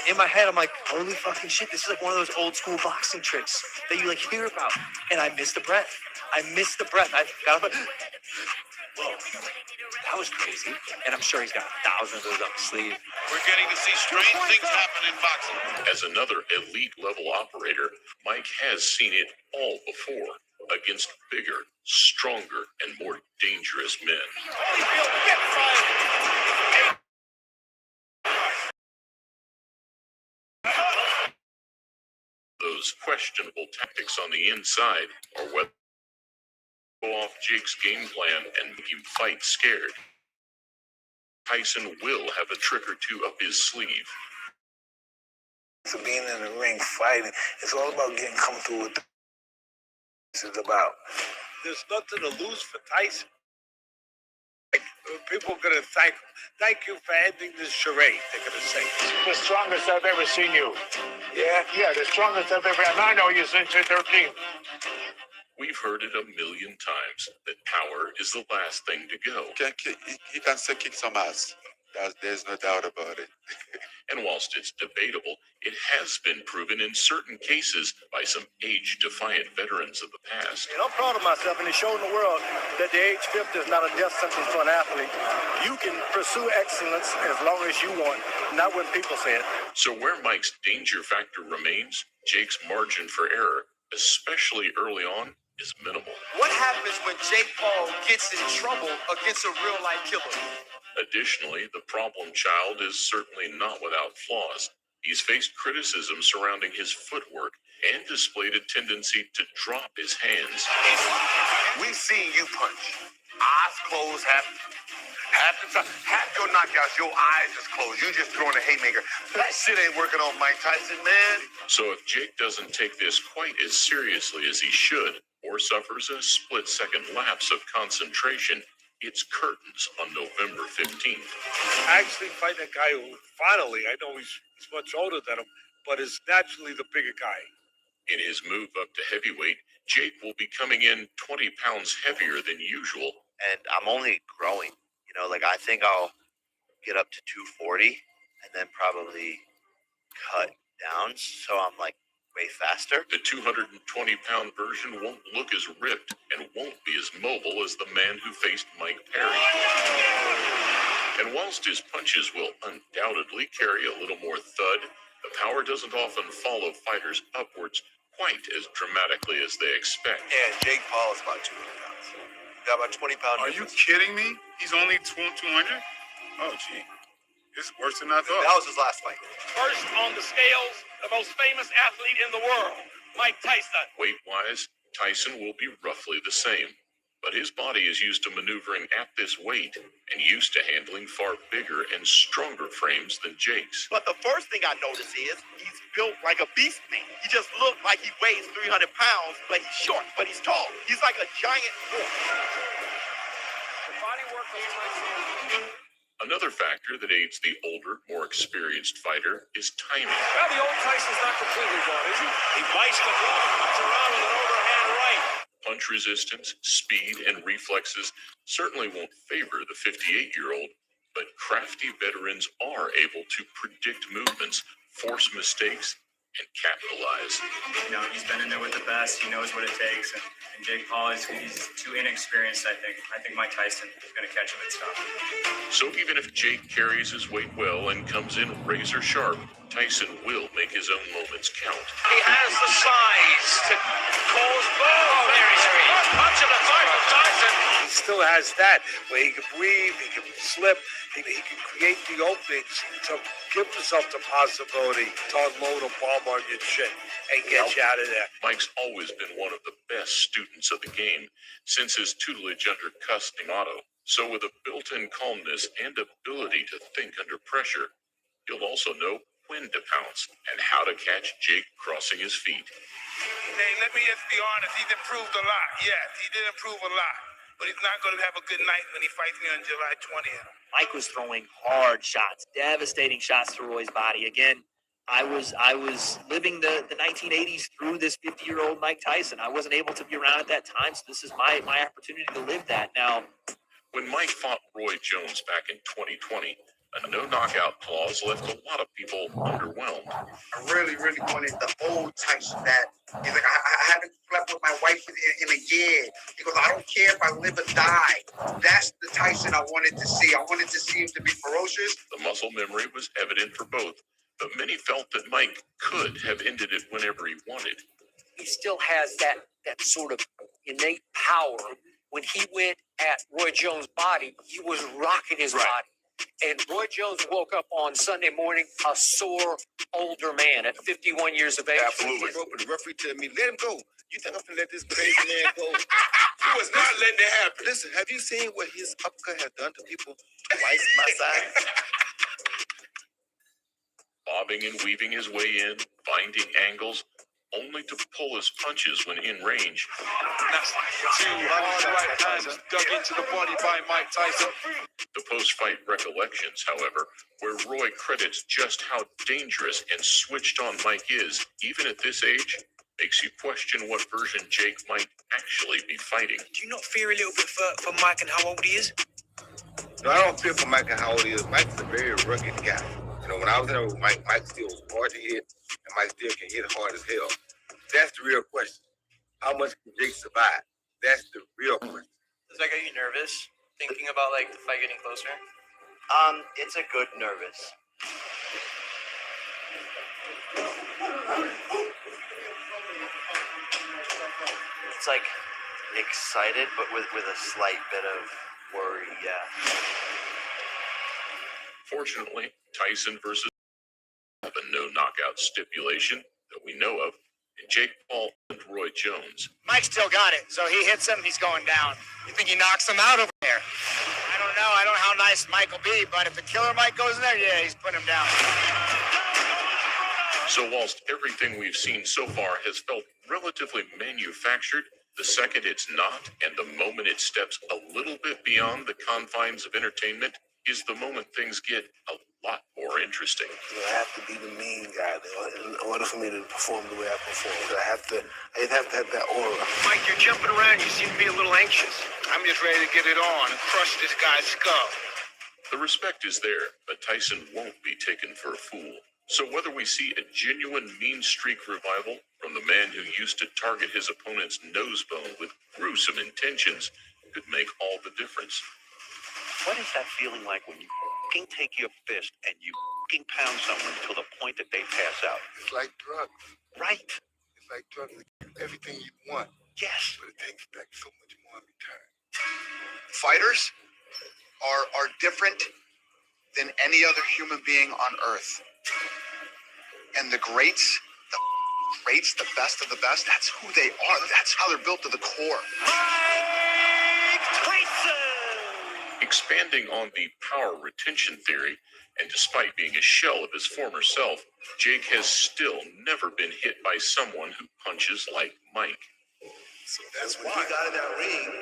In my head, I'm like, holy fucking shit, this is like one of those old school boxing tricks that you like hear about. And I missed the breath. I got up. Whoa, that was crazy. And I'm sure he's got thousands of those up his sleeve. We're getting to see strange things happen in boxing. As another elite level operator, Mike has seen it all before against bigger, stronger, and more dangerous men. Those questionable tactics on the inside are what go off Jake's game plan and make him fight scared. Tyson will have a trick or two up his sleeve. So being in the ring fighting, it's all about getting comfortable with this is about. There's nothing to lose for Tyson. People are going to thank you for ending this charade. They're going to say, the strongest I've ever seen you. yeah, The strongest I've ever. And I know you since you're 13. We've heard it a million times that power is the last thing to go. He can still kick some ass. There's no doubt about it. And whilst it's debatable, it has been proven in certain cases by some age-defiant veterans of the past. And I'm proud of myself, and it's showing the world that the age 50 is not a death sentence for an athlete. You can pursue excellence as long as you want, not when people say it. So where Mike's danger factor remains, Jake's margin for error, especially early on, is minimal. What happens when Jake Paul gets in trouble against a real-life killer? Additionally, the problem child is certainly not without flaws. He's faced criticism surrounding his footwork and displayed a tendency to drop his hands. We've seen you punch. Eyes closed, half the time. Half your knockouts, your eyes is closed. You just throwing a haymaker. That shit ain't working on Mike Tyson, man. So if Jake doesn't take this quite as seriously as he should, or suffers a split-second lapse of concentration, it's curtains on November 15th. actually fighting a guy who finally, I know he's much older than him, but is naturally the bigger guy. In his move up to heavyweight, Jake will be coming in 20 pounds heavier than usual. And I'm only growing. I think I'll get up to 240 and then probably cut down. So I'm way faster. The 220-pound version won't look as ripped and won't be as mobile as the man who faced Mike Perry. And whilst his punches will undoubtedly carry a little more thud, the power doesn't often follow fighters upwards quite as dramatically as they expect. And Jake Paul is about 200 pounds. Got about 20 pounds. Are you kidding me? He's only 200? Oh, gee. It's worse than I thought. That was his last fight. First on the scales, the most famous athlete in the world, Mike Tyson. Weight-wise, Tyson will be roughly the same, but his body is used to maneuvering at this weight and used to handling far bigger and stronger frames than Jake's. But the first thing I notice is he's built like a beast man. He just looks like he weighs 300 pounds, but he's short, but he's tall. He's like a giant horse. The body work of Tyson. Another factor that aids the older, more experienced fighter is timing. Well, the old Tyson's not completely gone, is he? He bites the glove and comes around with an overhand right. Punch resistance, speed, and reflexes certainly won't favor the 58-year-old, but crafty veterans are able to predict movements, force mistakes, and capitalize. He's been in there with the best. He knows what it takes. And Jake Paul, he's too inexperienced, I think. I think Mike Tyson is going to catch him and stop him. So even if Jake carries his weight well and comes in razor sharp, Tyson will make his own moments count. He has the size to cause both. There he's free. Punch in the fight from Tyson. He still has that where he can breathe, he can slip, he can create the openings to give himself the possibility to unload a bomb on your shit and get you out of there. Mike's always been one of the best students of the game since his tutelage under Custom Otto. So with a built-in calmness and ability to think under pressure, he'll also know when to pounce and how to catch Jake crossing his feet. Hey, let me just be honest. He's improved a lot. Yes, he did improve a lot. But he's not going to have a good night when he fights me on July 20th. Mike was throwing hard shots, devastating shots to Roy's body. Again, I was living the 1980s through this 50-year-old Mike Tyson. I wasn't able to be around at that time, so this is my opportunity to live that now. When Mike fought Roy Jones back in 2020, A no knockout clause left a lot of people underwhelmed. I really wanted the old Tyson that he's like, I haven't slept with my wife in a year. He goes, I don't care if I live or die. That's the Tyson I wanted to see. I wanted to see him to be ferocious. The muscle memory was evident for both, but many felt that Mike could have ended it whenever he wanted. He still has that sort of innate power. When he went at Roy Jones' body, he was rocking his body. And Roy Jones woke up on Sunday morning a sore, older man at 51 years of age. Absolutely. The referee tell me, let him go. You think I'm gonna let this crazy man go? He was not letting it happen. Listen, have you seen what his uppercut has done to people twice my size? Bobbing and weaving his way in, finding angles, only to pull his punches when in range. That's two hard right hands dug into the body by Mike Tyson. The post-fight recollections, however, where Roy credits just how dangerous and switched on Mike is, even at this age, makes you question what version Jake might actually be fighting. Do you not fear a little bit for Mike and how old he is? No, I don't fear for Mike and how old he is. Mike's a very rugged guy. You know, when I was there with Mike, Mike still was hard to hit, and Mike still can hit hard as hell. That's the real question. How much can Jake survive? That's the real question. Does that get you nervous? Thinking about like the fight getting closer? It's a good nervous. It's like excited, but with a slight bit of worry, yeah. Fortunately, Tyson versus a no knockout stipulation that we know of, and Jake Paul and Roy Jones. Mike still got it, so he hits him, he's going down. You think he knocks him out over there? I don't know how nice Mike will be, but if the killer Mike goes in there, yeah, he's putting him down. So whilst everything we've seen so far has felt relatively manufactured, the second it's not, and the moment it steps a little bit beyond the confines of entertainment, is the moment things get a lot more interesting. I have to be the mean guy in order for me to perform the way I perform. I have to have that aura. Mike, you're jumping around. You seem to be a little anxious. I'm just ready to get it on and crush this guy's skull. The respect is there, but Tyson won't be taken for a fool. So whether we see a genuine mean streak revival from the man who used to target his opponent's nose bone with gruesome intentions could make all the difference. What is that feeling like when you fucking take your fist and you fucking pound someone to the point that they pass out? It's like drugs. Right. It's like drugs. They give you everything you want. Yes. But it takes back so much more in return. Fighters are different than any other human being on earth. And the greats, the best of the best, that's who they are. That's how they're built to the core. Mike Tyson! Expanding on the power retention theory, and despite being a shell of his former self, Jake has still never been hit by someone who punches like Mike. So that's when he got in that ring,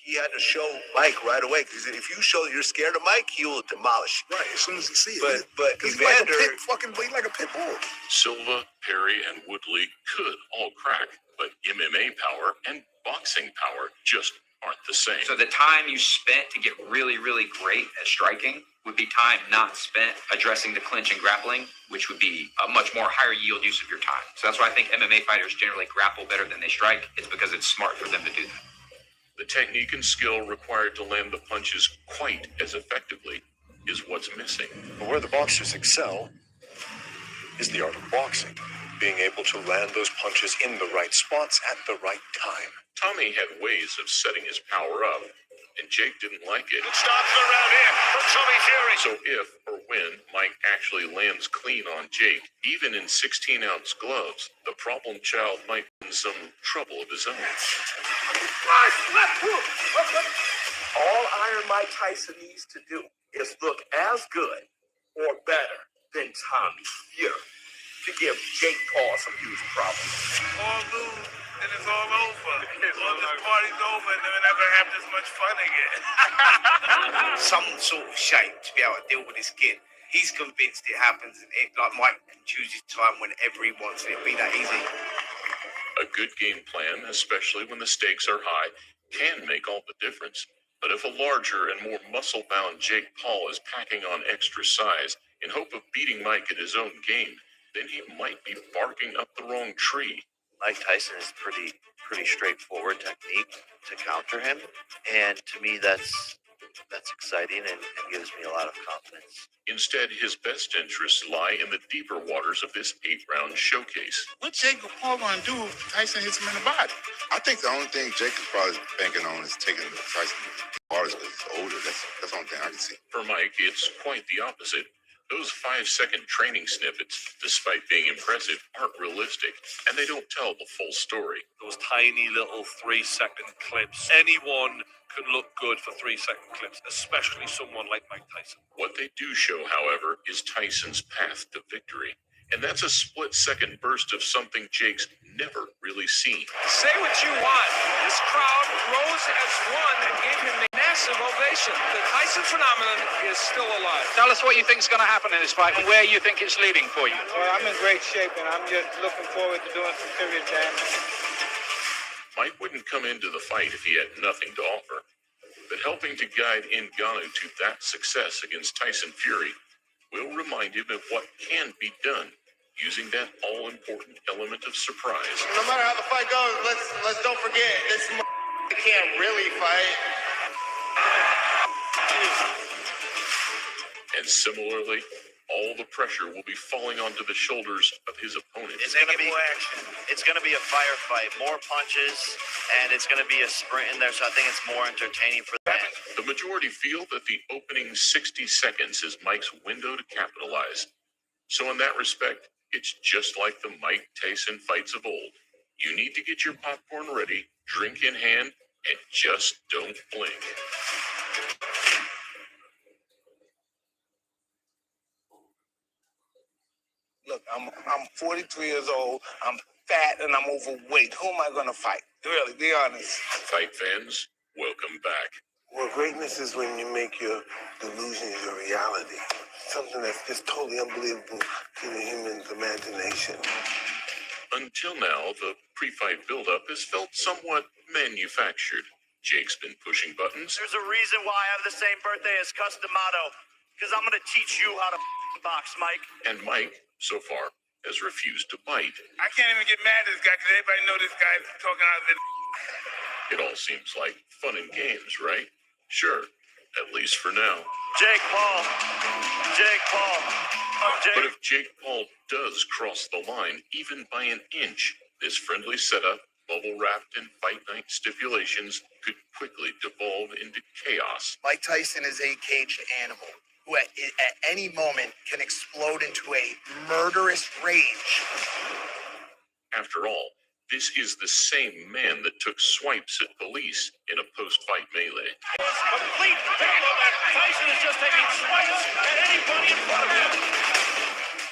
he had to show Mike right away. Because if you show you're scared of Mike, he will demolish. Right, as soon as he sees it. But Evander, he's like a pit bull. Silva, Perry, and Woodley could all crack, but MMA power and boxing power just aren't the same. So the time you spent to get really, really great at striking would be time not spent addressing the clinch and grappling, which would be a much more higher yield use of your time. So that's why I think MMA fighters generally grapple better than they strike. It's because it's smart for them to do that. The technique and skill required to land the punches quite as effectively is what's missing. But where the boxers excel is the art of boxing, being able to land those punches in the right spots at the right time. Tommy had ways of setting his power up, and Jake didn't like it. Good start to the round here from Tommy Fury. So if or when Mike actually lands clean on Jake, even in 16-ounce gloves, the problem child might be in some trouble of his own. All Iron Mike Tyson needs to do is look as good or better than Tommy Fury to give Jake Paul some huge problems. All lose, and it's all over. All this party's over, and then we're not gonna have this much fun again. Some sort of shape to be able to deal with his skin. He's convinced it happens, and like Mike can choose his time whenever he wants, and it'll be that easy. A good game plan, especially when the stakes are high, can make all the difference. But if a larger and more muscle-bound Jake Paul is packing on extra size in hope of beating Mike at his own game, then he might be barking up the wrong tree. Mike Tyson is pretty straightforward technique to counter him, and to me that's exciting and gives me a lot of confidence. Instead, his best interests lie in the deeper waters of this 8-round showcase. What Jake Paul gonna do if Tyson hits him in the body? I think the only thing Jake is probably banking on is taking the Tyson bars because he's older. That's the only thing I can see. For Mike, it's quite the opposite. Those 5-second training snippets, despite being impressive, aren't realistic, and they don't tell the full story. Those tiny little 3-second clips. Anyone can look good for 3-second clips, especially someone like Mike Tyson. What they do show, however, is Tyson's path to victory. And that's a split-second burst of something Jake's never really seen. Say what you want. This crowd rose as one and gave him a massive ovation. The Tyson phenomenon is still alive. Tell us what you think is going to happen in this fight and where you think it's leading for you. Well, I'm in great shape, and I'm just looking forward to doing some serious damage. Mike wouldn't come into the fight if he had nothing to offer. But helping to guide Ngannou to that success against Tyson Fury will remind him of what can be done using that all-important element of surprise. No matter how the fight goes, let's don't forget this can't really fight. And similarly, all the pressure will be falling onto the shoulders of his opponent. It's going to be a firefight, more punches, and it's going to be a sprint in there, so I think it's more entertaining for them. The majority feel that the opening 60 seconds is Mike's window to capitalize. So in that respect, it's just like the Mike Tyson fights of old. You need to get your popcorn ready, drink in hand, and just don't blink. Look, I'm 43 years old. I'm fat and I'm overweight. Who am I gonna fight? Really, be honest. Fight fans, welcome back. Well, greatness is when you make your delusions your reality. Something that's just totally unbelievable to the human imagination. Until now, the pre-fight buildup has felt somewhat manufactured. Jake's been pushing buttons. There's a reason why I have the same birthday as Customato, because I'm going to teach you how to box, Mike. And Mike, so far, has refused to bite. I can't even get mad at this guy because everybody know this guy's talking out of his. It all seems like fun and games, right? Sure, at least for now. Jake Paul. But if Jake Paul does cross the line, even by an inch, this friendly setup, bubble-wrapped in fight night stipulations, could quickly devolve into chaos. Mike Tyson is a caged animal who at any moment can explode into a murderous rage. After all, this is the same man that took swipes at police in a post-fight melee. Complete failure. Tyson is just taking swipes at anybody in front of him.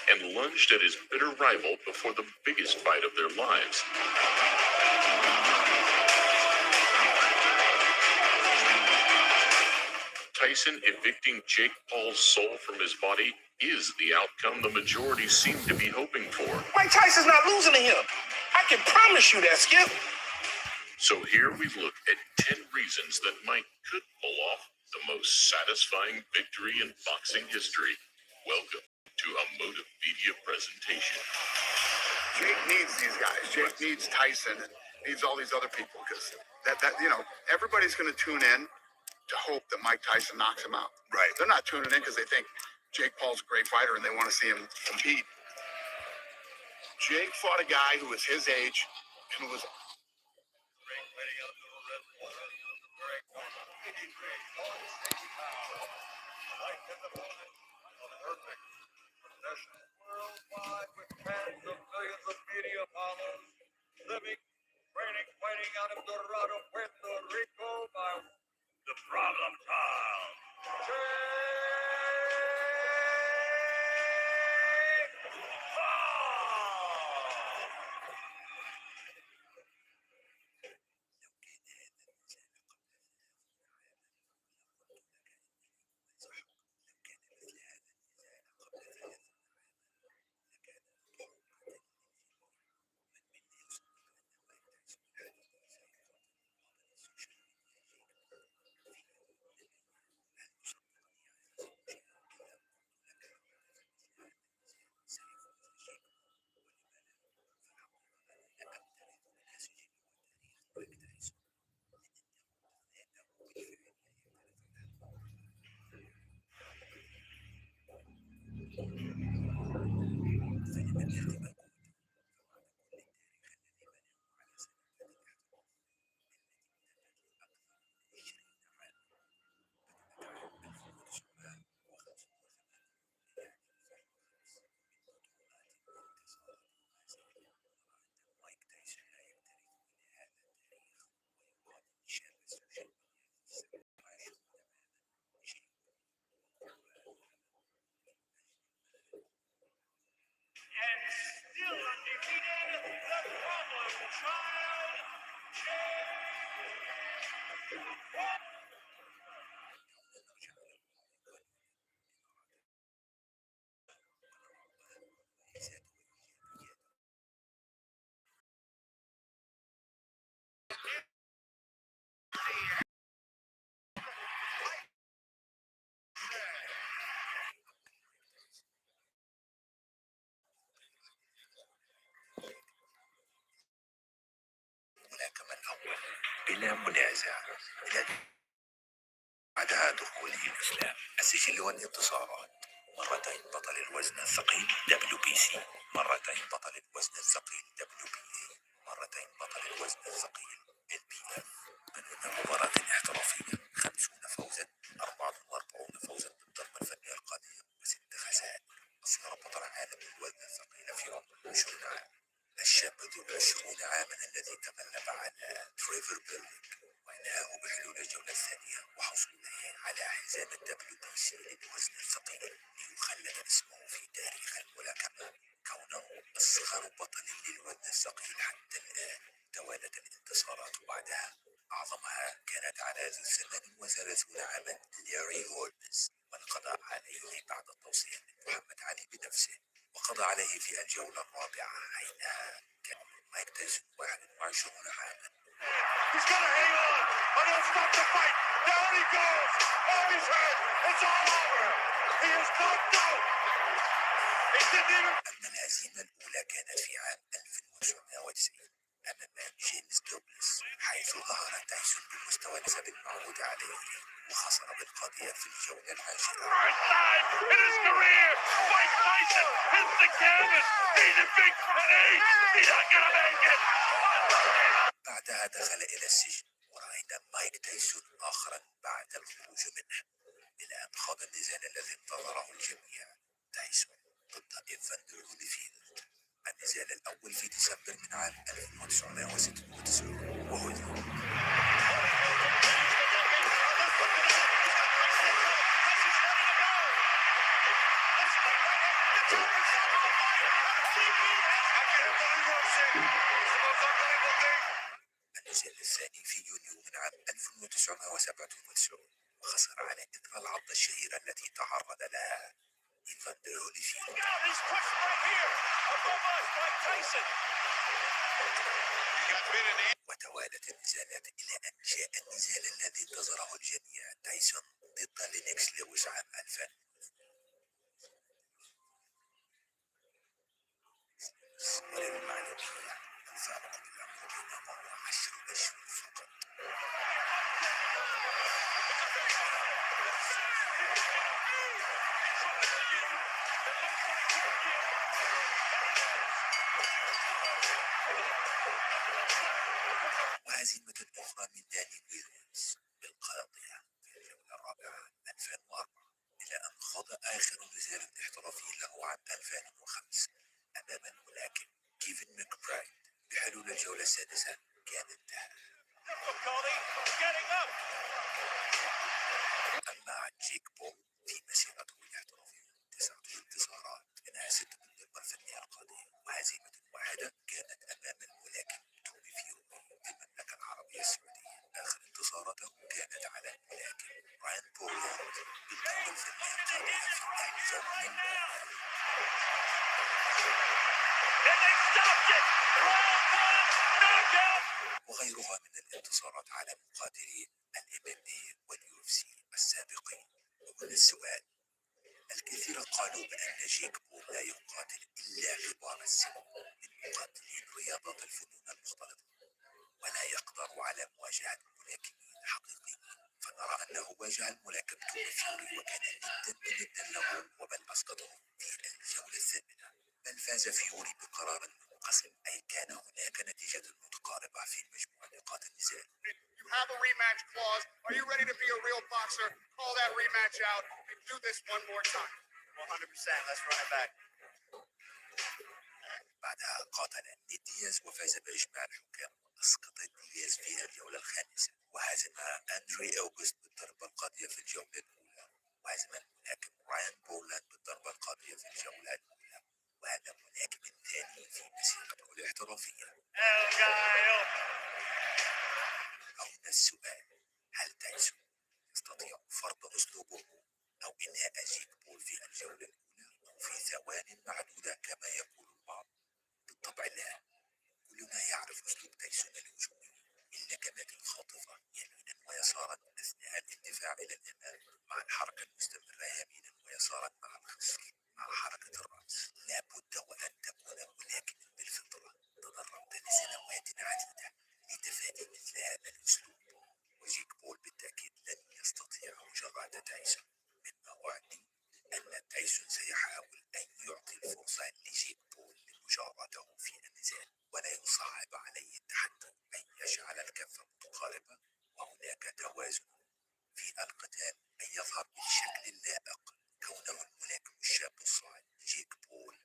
And lunged at his bitter rival before the biggest fight of their lives. Tyson evicting Jake Paul's soul from his body is the outcome the majority seem to be hoping for. Mike Tyson's not losing to him. I can promise you that, Skip. So here we look at 10 reasons that Mike could pull off the most satisfying victory in boxing history. Welcome to a Motivedia presentation. Jake needs these guys. Jake needs Tyson and needs all these other people because that everybody's going to tune in to hope that Mike Tyson knocks him out. Right. They're not tuning in because they think Jake Paul's a great fighter and they want to see him compete. Jake fought a guy who was his age and was Worldwide with tens of millions of media followers, living, training, fighting out of Dorado, Puerto Rico by the Problem Child. الملاكمة الأول بلا منازع بعدها دخوله الإسلام. السجل والانتصارات: مرتين بطل الوزن الثقيل WBC، مرتين بطل الوزن الثقيل WBA، مرتين بطل الوزن الثقيل LBF. من هنا مباراة احترافية: 50 فوزا، 44 فوزا بالضربة الفنية القاضية، و6 خسائر. أصغر بطل عالم للوزن الثقيل في عمره 20 عام، الشاب ذو 20 عاما الذي تغلب على تريفر بيرليك وانهاه بحلول الجولة الثانية وحصوله على حزام WBC للوزن الثقيل ليخلد اسمه في تاريخ الملاكمة كونه أصغر بطل للوزن الثقيل حتى الآن. توالت الانتصارات بعدها، أعظمها كانت على ذو 38 عاما لاري هولمز، من قضى عليه بعد التوصية من محمد علي بنفسه، وقضى عليه في الجولة الرابعة حينها كان مايك تايسون 21 عاما. He's gonna hang on. I don't stop the fight. Down he goes. Oh, he's hurt. It's all over. He is knocked out. He didn't even. أما الهزيمة الأولى كانت في عام 1990 أمام جيمس دوغلاس، حيث ظهر تايسون بالمستوى النسبي المعهود عليه وخسر بالقضية في الجولة العاشرة. First time in his career, Mike Tyson hits the canvas. He's a big finish. He's not gonna make it. بعدها دخل إلى السجن، ورأينا مايك تايسون آخرا بعد الخروج منه، إلى أن خاض النزال الذي انتظره الجميع: تايسون ضد إيفاندر هوليفيلد. النزال الأول في ديسمبر من عام 1996 وهزم. النزال الثاني في يونيو من عام 1997 وخسر على إثر العضة الشهيرة التي تعرض لها إيفاندر هوليفيلد. وتوالت النزالات إلى أن جاء النزال الذي انتظره الجميع: تايسون ضد لينكس لويس عام 2000. وللمعلومية الفارق بالعمر بينهما هو 10 أشهر فقط. وهزيمة أخرى من داني ويليامز بالقاضية في الجولة الرابعة 2004، إلى أن خاض آخر نزال احترافي له عام 2005 أمام الملاكم كيفن ماكبرايد بحلول الجولة السادسة. كان انتهى. أما جيك بول في مسيرته الاحترافية 9 انتصارات، منها 6 بالضربة الفنية القاضية وهزيمة واحدة كانت أمام الملاكم تومي فيوري في المملكة العربية السعودية. آخر انتصاراته كانت على الملاكم راين بولاند بالضربة الفنية القاضية في الجولة الأولى. وغيرها من الانتصارات على مقاتلي MMA والUFC السابقين. وهنا السؤال: الكثير قالوا بأن جيك بول لا يقاتل إلا كبار السن من مقاتلين رياضات الفنون المختلطة، ولا يقدر على مواجهة ملاكمين حقيقيين، فنرى أنه واجه الملاكم تومي فيوري وكان ندا له، وبل أسقطه في الجولة الثامنة، بل فاز فيوري بقرار منقسم، أي كان هناك نتيجة متقاربة في مجموع نقاط النزال. You have a rematch clause. Are you ready to be a real boxer? Call that rematch out and do this one more time. 100%. Let's run it back. بعدها قاتل دياز وفاز بإجماع الحكام، وأسقط دياز في الجولة الخامسة، وهزم أندري أوغست بالضربة القاضية في الجولة الأولى، وهزم الملاكم راين بولاند بالضربة القاضية في الجولة الأولى، وهذا ملاكم ثاني في مسيرته الاحترافية. احترافية. هنا السؤال: هل تايسون يستطيع فرض أسلوبه أو إنهاء جيك بول في الجولة الأولى أو في ثوان معدودة كما يقول البعض؟ بالطبع لا. كلنا يعرف أسلوب تايسون الهجومي، اللكمات الخاطفة يمينا ويسارا أثناء الاندفاع إلى الأمام، مع الحركة المستمرة يمينا ويسارا مع الخصر، مع حركة الرأس. لا بد وأن تكون هناك بالفطرة. تدربت لسنوات عديدة لتفادي مثل هذا الأسلوب، وجيك بول بالتأكيد لن يستطيع مجاراة تايسون. مما أعني أن تايسون سيحاول أن يعطي الفرصة لجيك بول لمجاراته في النزال، ولا يصعب عليه التحدي أن يجعل الكفة متقاربة وهناك توازن في القتال، أن يظهر بالشكل اللائق. كونه الملاكم الشاب الصاعد جيك بول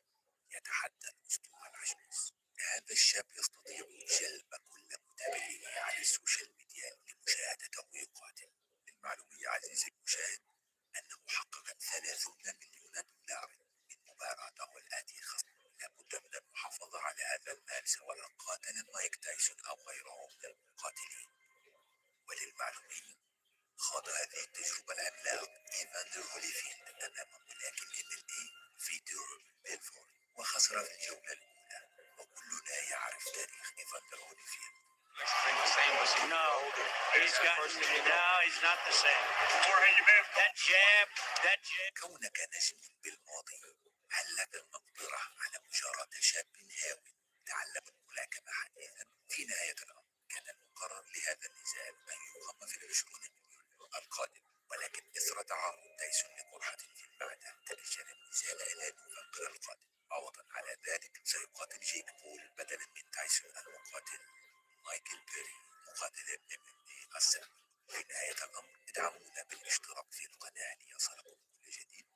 يتحدى الأسطورة العجوز. هذا الشاب يستطيع جلب كل متابعيه على السوشيال ميديا لمشاهدته يقاتل. للمعلومة يا عزيزي المشاهد أنه حقق 30 مليون دولار من مباراته التي خسر. لابد من المحافظة على هذا المال سواء قاتل مايك تايسون أو غيره من المقاتلين. وللمعلومية خاض هذه التجربة العملاق إيفاندر هوليفيلد أمام ملاكم MMA في دور بيلفورد وخسر في الجولة الأولى. وكلنا يعرف تاريخ إيفاندر هوليفيلد. He's not the same. That jab. كونك نجم بالماضي، هل لك المقدرة على مجاراة شاب هاوي تعلم الملاكمة حديثا؟ في نهاية الأمر كان المقرر لهذا النزال أن يقام في 20 مليون القادم، ولكن إثر تعرض تايسون لقرحة في المعدة تأجل النزال إلى نوفمبر القادم. عوضا على ذلك سيقاتل جيك بول بدلا من تايسون المقاتل مايكل بيري مقاتل MMA السابق. في نهاية الأمر ادعمونا بالاشتراك في القناة ليصلكم كل جديد.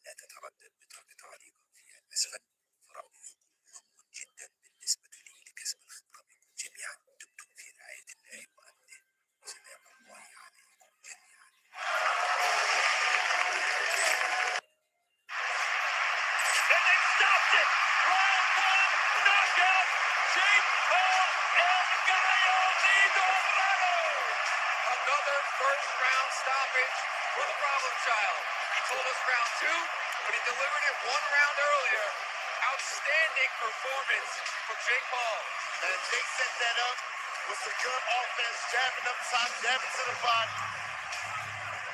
لا تتردد بترك تعليقا في الأسفل، فرأيكم مهم جدا بالنسبة لي لكسب الخبرة منكم جميعا. دمتم في رعاية الله وأمنه، وسلام الله عليكم جميعا. And they stopped it! Round one, knockout! Jake Paul El Gallo de Dorado! Another first round stoppage for the problem child. He told us round two, but he delivered it 1 round earlier. Outstanding performance from Jake Paul. And Jake set that up with some good offense, jabbing up top, jabbing to the body.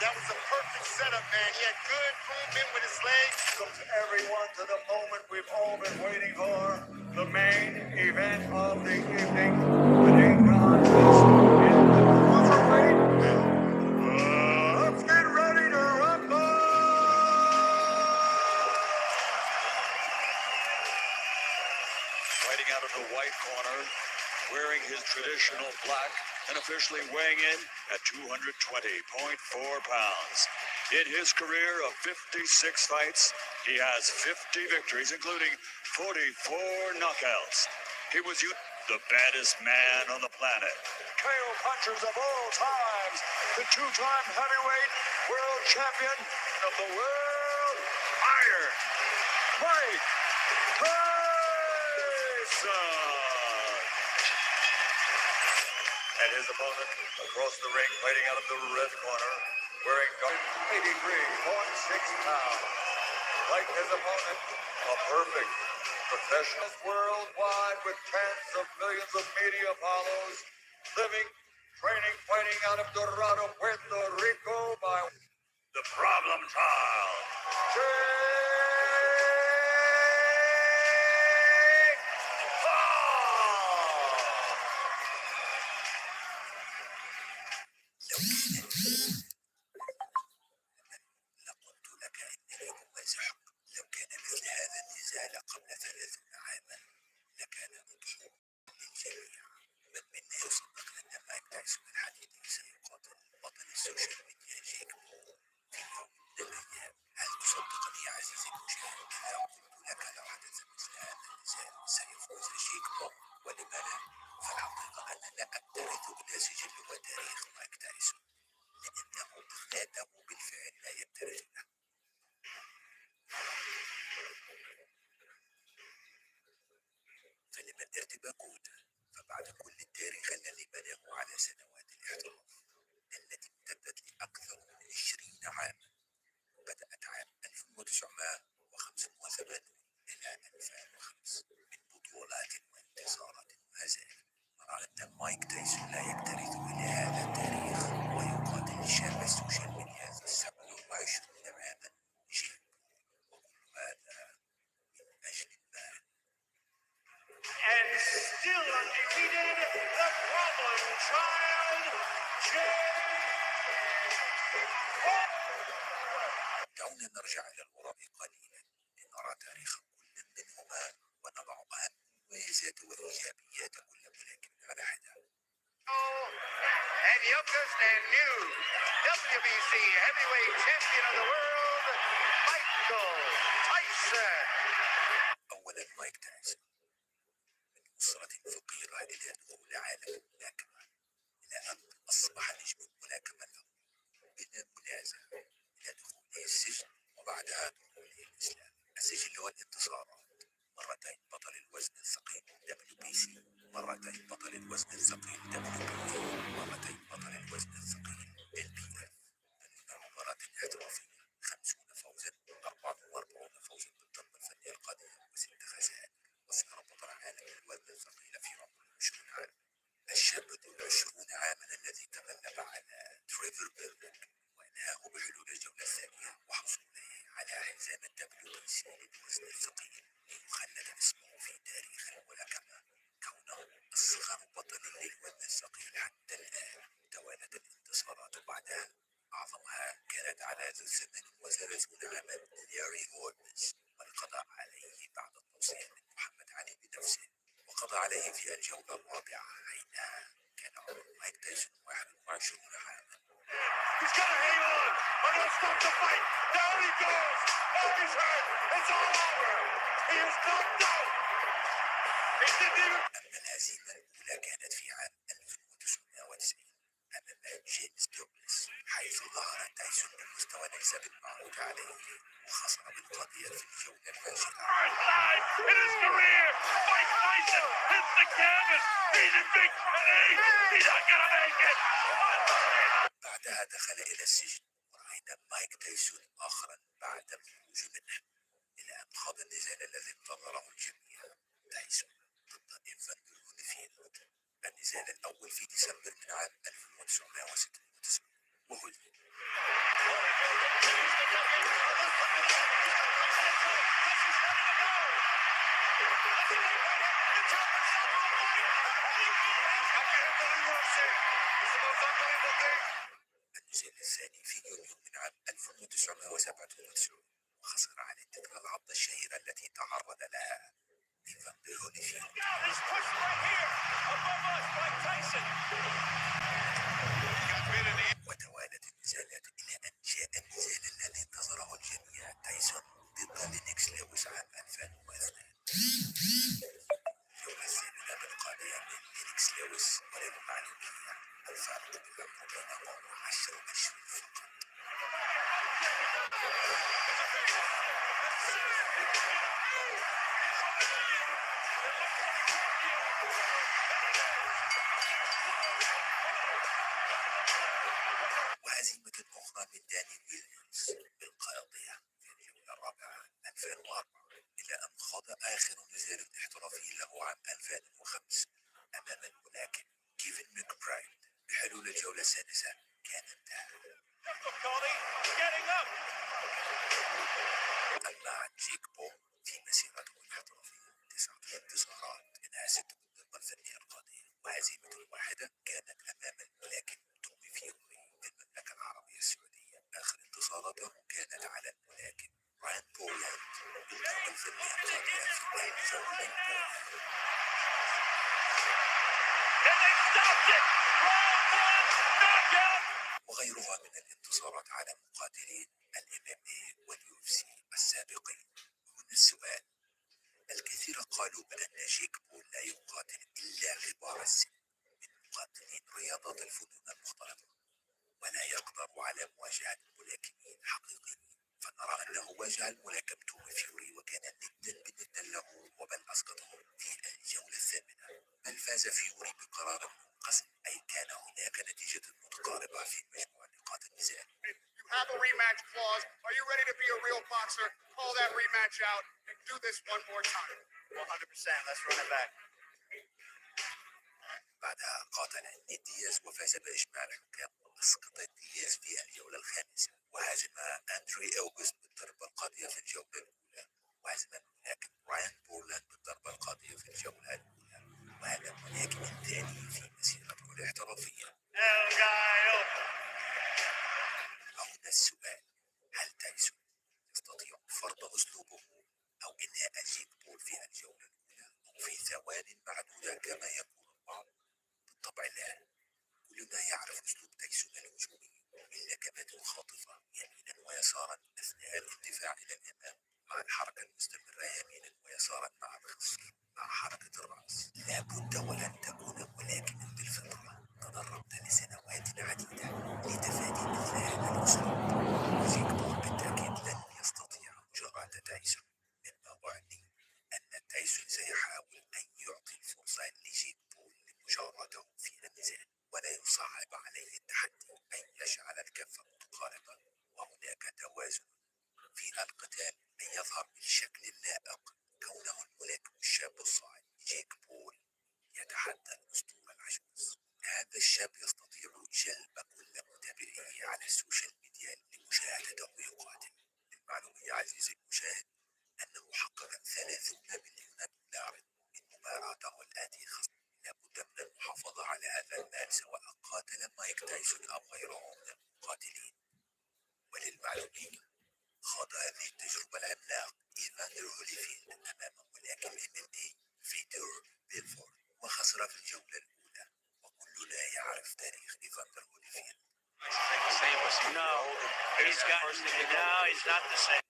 That was a perfect setup, man. He had good movement with his legs. Welcome everyone to the moment we've all been waiting for, the main event of the evening. The 8-round test in the cruiserweight. Let's get ready to rumble! Fighting out of the white corner, wearing his traditional black and officially weighing in at 220.4 pounds. In his career of 56 fights, he has 50 victories, including 44 knockouts. He was the baddest man on the planet. KO punchers of all times, the two-time heavyweight world champion of the world, Iron Mike Tyson. And his opponent across the ring, fighting out of the red corner, wearing 83.6 pounds. Like his opponent, a perfect professional worldwide with tens of millions of media follows, living, training, fighting out of Dorado, Puerto Rico by the Problem Child, Jake Paul. لقلت لك إنني أمازحك. لو كان مثل هذا النزال قبل 30 عاما لكان مضحوك للجميع. من منا يصدق أن مايك تايسون الحديثي سيقاتل بطل السوشيال ميديا جيك بول في يوم من الأيام؟ هل تصدقني يا عزيزي المشاهد إذا قلت لك لو حدث مثل هذا النزال سيفوز جيك بول؟ ولما لا؟ فالحقيقة أننا أكترث إلى سجل وتاريخ مايك تايسون، لأنه ذاته بالفعل لا يكترث له. فلما الارتباك child, Jake Paul. دعونا نرجع إلى الوراء قليلا لنرى تاريخ كل منهما ونضع أهم المميزات وإيجابيات كل ملاكم على حدة. And youngest and new WBC heavyweight champion of the world, Michael Tyson. أولا مايك تايسون من أسرة فقيرة إلى دخول عالم الملاكمة إلى أن أصبح نجم الملاكمة الأول بلا منازع إلى دخوله السجن وبعدها دخوله الإسلام. السجل والانتصارات: مرتين بطل الوزن الثقيل WBC، مرتين بطل الوزن الثقيل WBA، مرتين بطل الوزن الثقيل LBF. من المباراة الاحترافية 50 فوزا، 44 فوزا بالضربة الفنية القاضية و6 خسائر، وصار بطل عالم الوزن الثقيل في عمر 20 عام. الشاب ذو 20 عاما الذي تغلب على تريفر بيرلك وانهاه بحلول الجولة الثانية وحصوله على حزام WBC للوزن الثقيل ليخلد اسمه في تاريخ الملاكمة كونه أصغر بطل للوزن الثقيل حتى الآن. توالت الانتصارات بعدها، أعظمها كانت على ذو 38 عاما لاري هولمز، والقضاء عليه بعد التوصية من محمد علي بنفسه، وقضى عليه في الجولة الرابعة حينها كان عمر مايك تايسون 21 عاما. He's got to hang on. I'm going to stop the fight. Down he goes. Oh, he's hurt. It's all over. He is knocked out. He didn't even. أما الهزيمة الأولى كانت في عام 1990 أمام جيمس دوغلاس، حيث ظهر تايسون بمستوى ليس بالمعهود عليه وخسر بالقضية في الجولة الفاشلة. In his career, Mike Tyson hits the canvas. He's in big pain. He's not going to make it. بعدها دخل إلى السجن، ورأينا مايك تايسون آخرا بعد الخروج منه، إلى أن خاض النزال الذي انتظره الجميع: تايسون ضد إيفاندر هوليفيلد. النزال الأول في ديسمبر من عام 1996 وهزم. النزال الثاني في يونيو من عام 1997 وخسر على تلك العضة الشهيرة التي تعرض لها إيفاندر هوليفيلد. وتوالت النزالات إلى أن جاء النزال الذي انتظره الجميع: تايسون ضد لينكس لويس عام 2002. الجولة الثامنة بالقادمة من لينكس لويس، وللمعلومية الفارق بالعمر بينهم 10 أشهر فقط. وهزيمة أخرى من داني ويليامز بالقاضية في الجولة الرابعة 2004، إلى أن خاض آخر نزال احترافي له عام 2005 أمام الملاكم كيفن ماكبرايد. بحلول الجولة السادسة كان انتهى. أما جيك بول في مسيرته الاحترافية 9 انتصارات، منها 6 بالضربة الفنية القاضية، وهزيمة واحدة كانت أمام الملاكم تومي فيوري في المملكة العربية السعودية. آخر انتصاراته كانت على الملاكم راين بولاند بالضربة الفنية القاضية في الجولة الأولى. وغيرها من الانتصارات على مقاتلين MMA والUFC السابقين. هنا السؤال: الكثير قالوا بأن جيك بول لا يقاتل إلا غبار السن من مقاتلين رياضات الفنون المختلطة، ولا يقدر على مواجهة ملاكمين حقيقيين، فنرى أنه واجه الملاكم تومي فيوري وكان ندا بندا له، وبل أسقطه في الجولة الثامنة، بل فاز فيوري بقرار منقسم، أي كان هناك نتيجة متقاربة في مجموع نقاط النزال. You have a rematch clause. Are you ready to be a real boxer? Call that rematch out and do this one more time. 100%. Let's run it back. بعدها قاتل نيد دياز وفاز بإجماع الحكام، وأسقط دياز في الجولة الخامسة، وهزم أندري أوغست بالضربة القاضية في الجولة الأولى، وهزم الملاكم راين بورلاند بالضربة القاضية في الجولة الأولى، وهذا الملاكم الثاني في مسيرته الاحترافية أن يعطي الفرصة لجيك بول لمجاراته في النزال ولا يصعب عليه التحدي أن يجعل الكفة متقاربة وهناك توازن في القتال أن يظهر بالشكل اللائق كونه الملاكم الشاب الصاعد جيك بول يتحدى الأسطورة العجوز. هذا الشاب يستطيع جلب كل متابعيه على السوشيال ميديا لمشاهدته يقاتل. للمعلومية عزيزي المشاهد أنه حقق 30 مليون دولار من مباراته التي خسر. لابد من المحافظة على هذا المال سواء قاتل مايك تايسون أو غيره من المقاتلين. وللمعلومية خاض هذه التجربة العملاق إيفاندر هوليفيلد أمام ملاكم MMA فيدور بيلفورد وخسر في الجولة الأولى. وكلنا يعرف تاريخ إيفاندر هوليفيلد. No, he's not the same.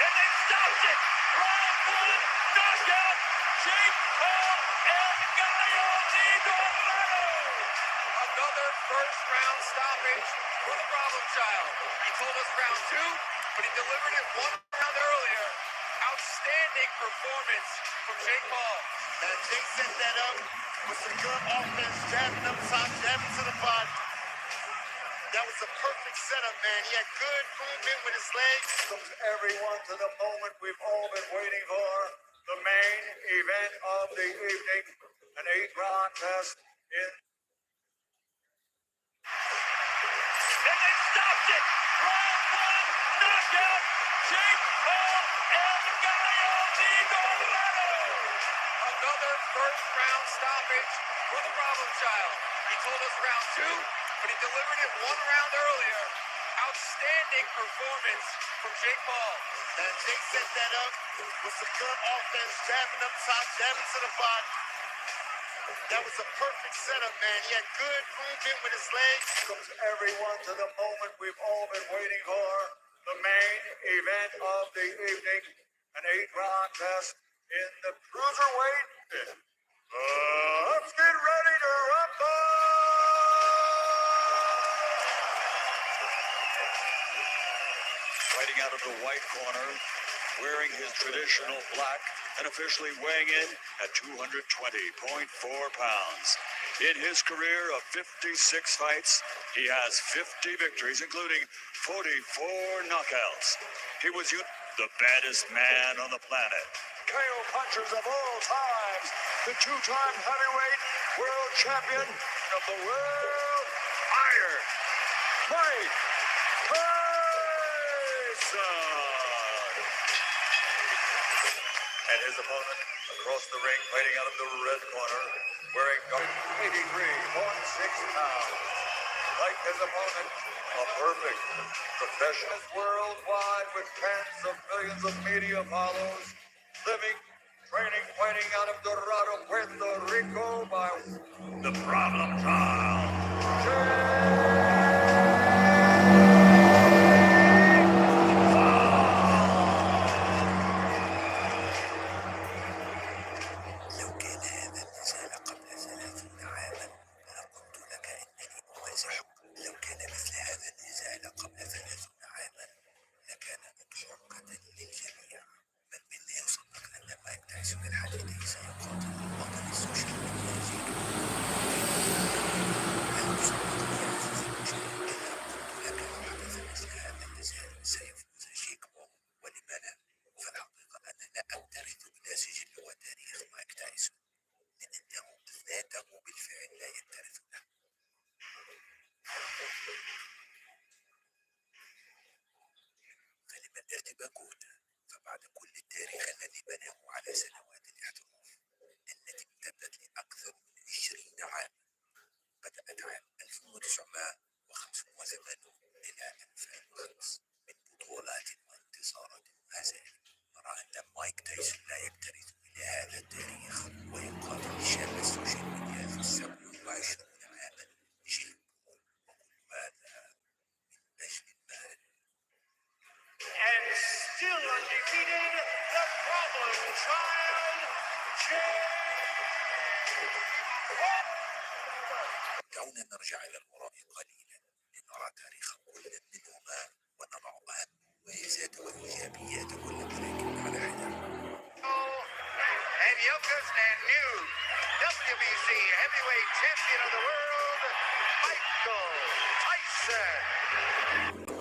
And they stopped it! Round one, knockout! Jake Paul, El Gallo de Dorado! Another first round stoppage for the problem child. He told us round two, but he delivered it one round earlier. Outstanding performance from Jake Paul. Now Jake set that up with some good offense, jabbing up top, jabbing to the body. That was a perfect setup, man. He had good movement with his legs. Welcomes everyone to the moment we've all been waiting for, the main event of the evening, an 8-round test in. And they stopped it! Round one, knockout! Jake Paul, El Gallo de Dorado! Another first round stoppage for the problem child. He told us round two, but he delivered it one round earlier. Outstanding performance from Jake Paul. Now Jake set that up with some good offense, jabbing up top, jabbing to the body. That was a perfect setup, man. He had good movement with his legs. Welcomes everyone to the moment we've all been waiting for, the main event of the evening, an 8-round test in the cruiserweight. Let's get ready to rumble! Fighting out of the white corner, wearing his traditional black and officially weighing in at 220.4 pounds. In his career of 56 fights, he has 50 victories, including 44 knockouts. He was the baddest man on the planet. KO punchers of all times, the two-time heavyweight world champion of the world, Iron Mike Tyson. And his opponent across the ring, fighting out of the red corner, wearing 83.6 pounds. Like his opponent, a perfect professional worldwide with tens of millions of media follows, living, training, fighting out of Dorado, Puerto Rico by the Problem Child. لو كان هذا النزال قبل 30 عاما لقلت لك أنني أمازحك. لو كان مثل هذا النزال قبل 30 عاما لكان مضحكة للجميع. من منا يصدق أن مايك تايسون الحديثي سيقاتل بطل السوشيال ميديا جيك بول؟ هل تصدقني يا عزيزي المشاهد إذا قلت لك لو حدث مثل هذا النزال سيفوز جيك بول؟ ولم لا؟ فالحقيقة أننا أكترث بنسيج وتاريخ مايك تايسون لأنه ذاته بالفعل لا يكترث له. فلما الارتباك هنا؟ فبعد كل التاريخ الذي بناه على سنوات الاحتراف التي امتدت لأكثر من 20 عاما، بدأت عام 1985 إلى 2005 من بطولات وانتصارات وما زال نرى أن مايك تايسون لا يكترث إلى هذا التاريخ ويقاتل شاب السوشيال ميديا في 27 عاما جيك بول، وكل هذا من أجل المال. And still undefeated, the problem child, Jake Paul. دعونا نرجع إلى الوراء قليلا لنرى تاريخ كل منهما ونضع أهم المميزات والإيجابيات كل ملاكم على WBC heavyweight champion of the world, Michael Tyson.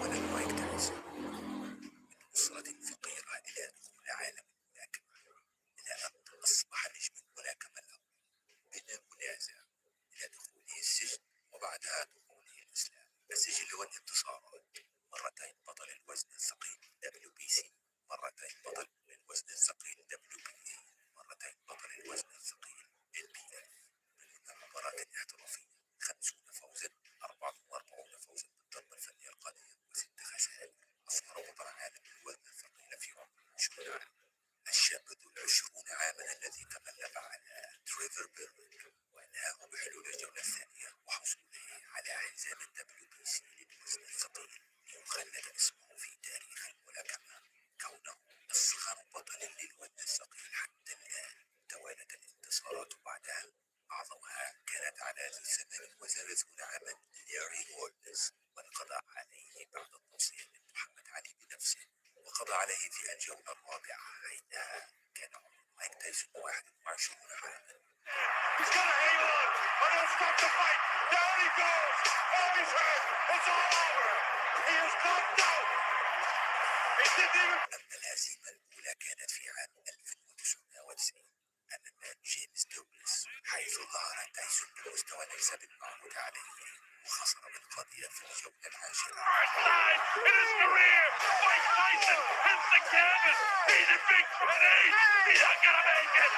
ولد مايك تايسون من أسرة فقيرة إلى دخول عالم الملاكمة، إلى أن أصبح نجم الملاكمة الأول بلا منازع، إلى دخوله السجن وبعدها دخوله الإسلام. السجل والانتصارات: مرتين بطل الوزن الثقيل WBC، مرتين بطل الوزن الثقيل WBA، مرتين بطل الوزن الثقيل LBF. من المباراة الاحترافية: 50 فوزا، 44 فوزا بالضربة الفنية القاضية، و6 خسائر. أصغر بطل عالم الوزن الثقيل في عمره 20 عام، الشاب ذو 20 عاما الذي تغلب على تريفر بيرك وأنهاه بحلول الجولة الثانية وحصوله على حزام WBC للوزن الثقيل، ليخلد اسمه في تاريخ الملاكمة كونه أصغر بطل للوزن الثقيل حتى الآن. توالت الانتصارات بعدها، أعظمها كانت على ذو 38 عاما لياري وولدز، والقضاء عليه بعد التوصية من محمد علي بنفسه، وقضى عليه في الجولة الرابعة حينها كان عمر مايك تايسون 21 عاما. He's gonna hang on. I'm gonna stop the fight. Down he goes. Oh, he's hurt. It's all over. He is knocked out. It didn't even. أما الهزيمة الأولى كانت في عام 1990 أمام جيمس دوغلاس، حيث ظهر تايسون بمستوى ليس بالمعهود عليه وخسر بالقضية في الجولة العاشرة. In his career, Mike Tyson hits the canvas. He's in big trouble. He's not gonna make it.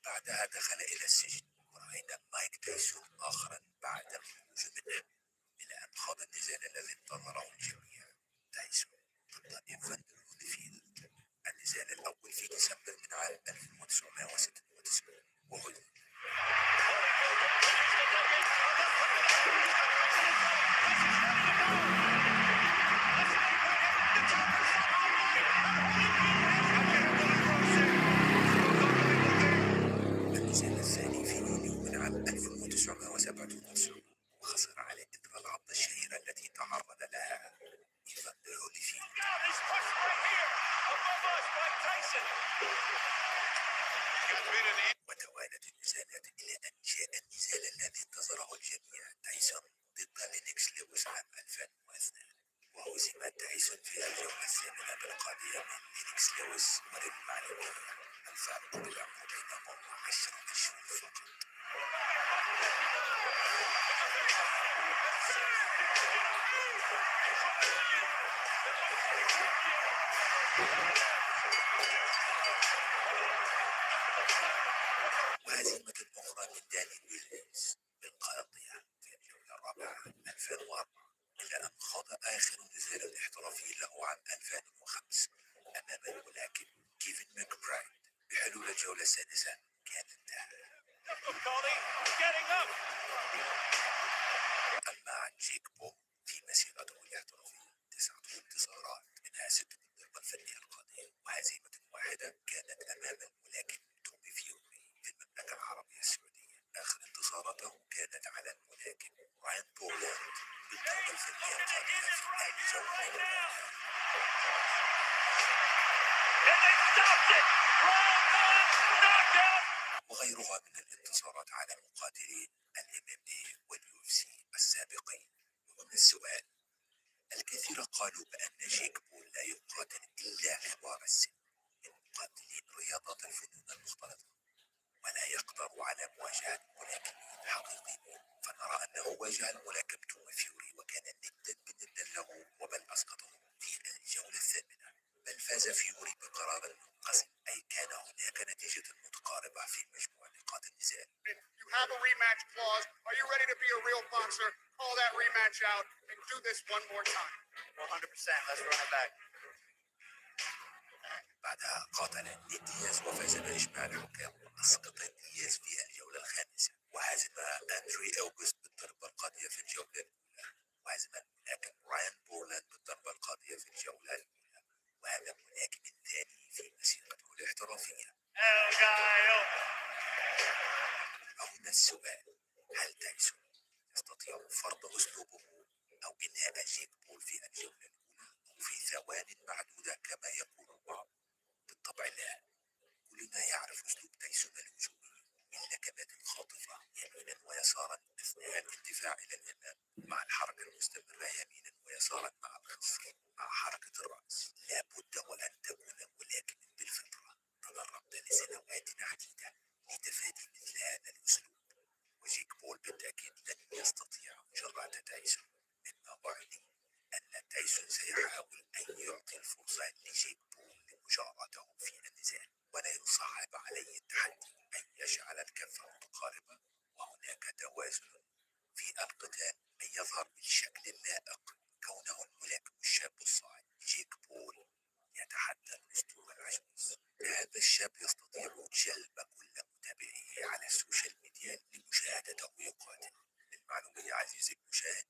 بعدها دخل إلى السجن، ورأينا مايك تايسون آخرا بعد الخروج منه، إلى أن خاض النزال الذي انتظره الجميع: تايسون ضد إيفاندر هوليفيلد. النزال الأول في ديسمبر من عام 1996 وهوليفيلد النزال الثاني في يونيو من عام 1997 وخسر على إثر العضة الشهيرة التي تعرض لها إيفاندر هوليفيلد. وتوالت النزالات إلى أن جاء النزال الذي انتظره الجميع: تايسون ضد لينكس لويس عام 2002، وهزم تايسون في الجولة الثامنة بالقضية من لينكس لويس. وللمعلومية الفارق بالعمر بينهم 10 أشهر فقط. وهزيمة أخرى من داني ويليامز بالقاضية في الجولة الرابعة 2004، إلى أن خاض آخر نزال احترافي له عام 2005 أمام الملاكم كيفن ماكبرايد. بحلول الجولة السادسة كان انتهى. أما جيك بول في مسيرته الاحترافية 9 انتصارات، منها 6 بالضربة الفنية القاضية، وهزيمة واحدة كانت أمام الملاكم تومي فيوري في المملكة العربية السعودية. آخر انتصاراته كانت على الملاكم راين بولاند بالضربة الفنية القاضية في الجولة الأولى. وغيرها من الانتصارات على مقاتلين MMA والUFC السابقين. ومن السؤال: الكثير قالوا بأن جيك بول لا يقاتل إلا كبار السن من مقاتلين رياضات الفنون المختلطة، ولا يقدر على مواجهة ملاكمين حقيقيين. فنرى أنه واجه الملاكم تومي فيوري وكان ند له، وبل أسقطه في الجولة الثامنة، بل فاز فيوري بقرار منقسم، أي كان هناك نتيجة متقاربة في مجموع نقاط النزال. You have a rematch clause. Are you ready to be a real boxer? Call that rematch out and do this one more time. 100%. Let's run it back. بعدها قاتل نيد دياز وفاز بإجماع الحكام، وأسقط دياز في الجولة الخامسة، وهزم أندري أوغست بالضربة القاضية في الجولة الأولى، وهزم الملاكم راين بورلاند بالضربة القاضية في الجولة الأولى، وهذا الملاكم الثاني في مسيرته الاحترافية. هنا السؤال: هل تايسون يستطيع فرض أسلوبه أو إنهاء جيك بول في الجولة الأولى أو في ثوان معدودة كما يقول البعض؟ بالطبع لا. كلنا يعرف أسلوب تايسون الهجومي، إلا كما توازن في القتال أن يظهر بالشكل اللائق، كونه الملاكم الشاب الصاعد جيك بول يتحدى الأسطورة العجوز. هذا الشاب يستطيع جلب كل متابعيه على السوشيال ميديا لمشاهدته يقاتل. للمعلومية عزيزي المشاهد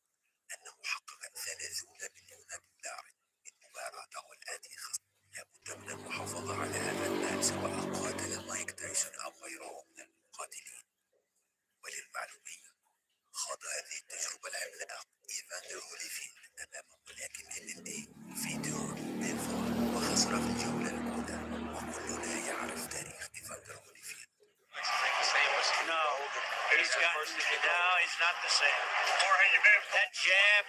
أنه حقق 30 مليون دولار من مباراته التي خسر. لابد من المحافظة على هذا المال سواء قاتل مايك تايسون أو غيره من المقاتلين. وللمعلومية خاض هذه التجربة العملاقة إيفاندر هوليفيلد أمام ملاكم MMA في دور بينفول وخسر في الجولة الأولى، وكلنا يعرف تاريخ إيفاندر هوليفيلد. He's not the same. That jab.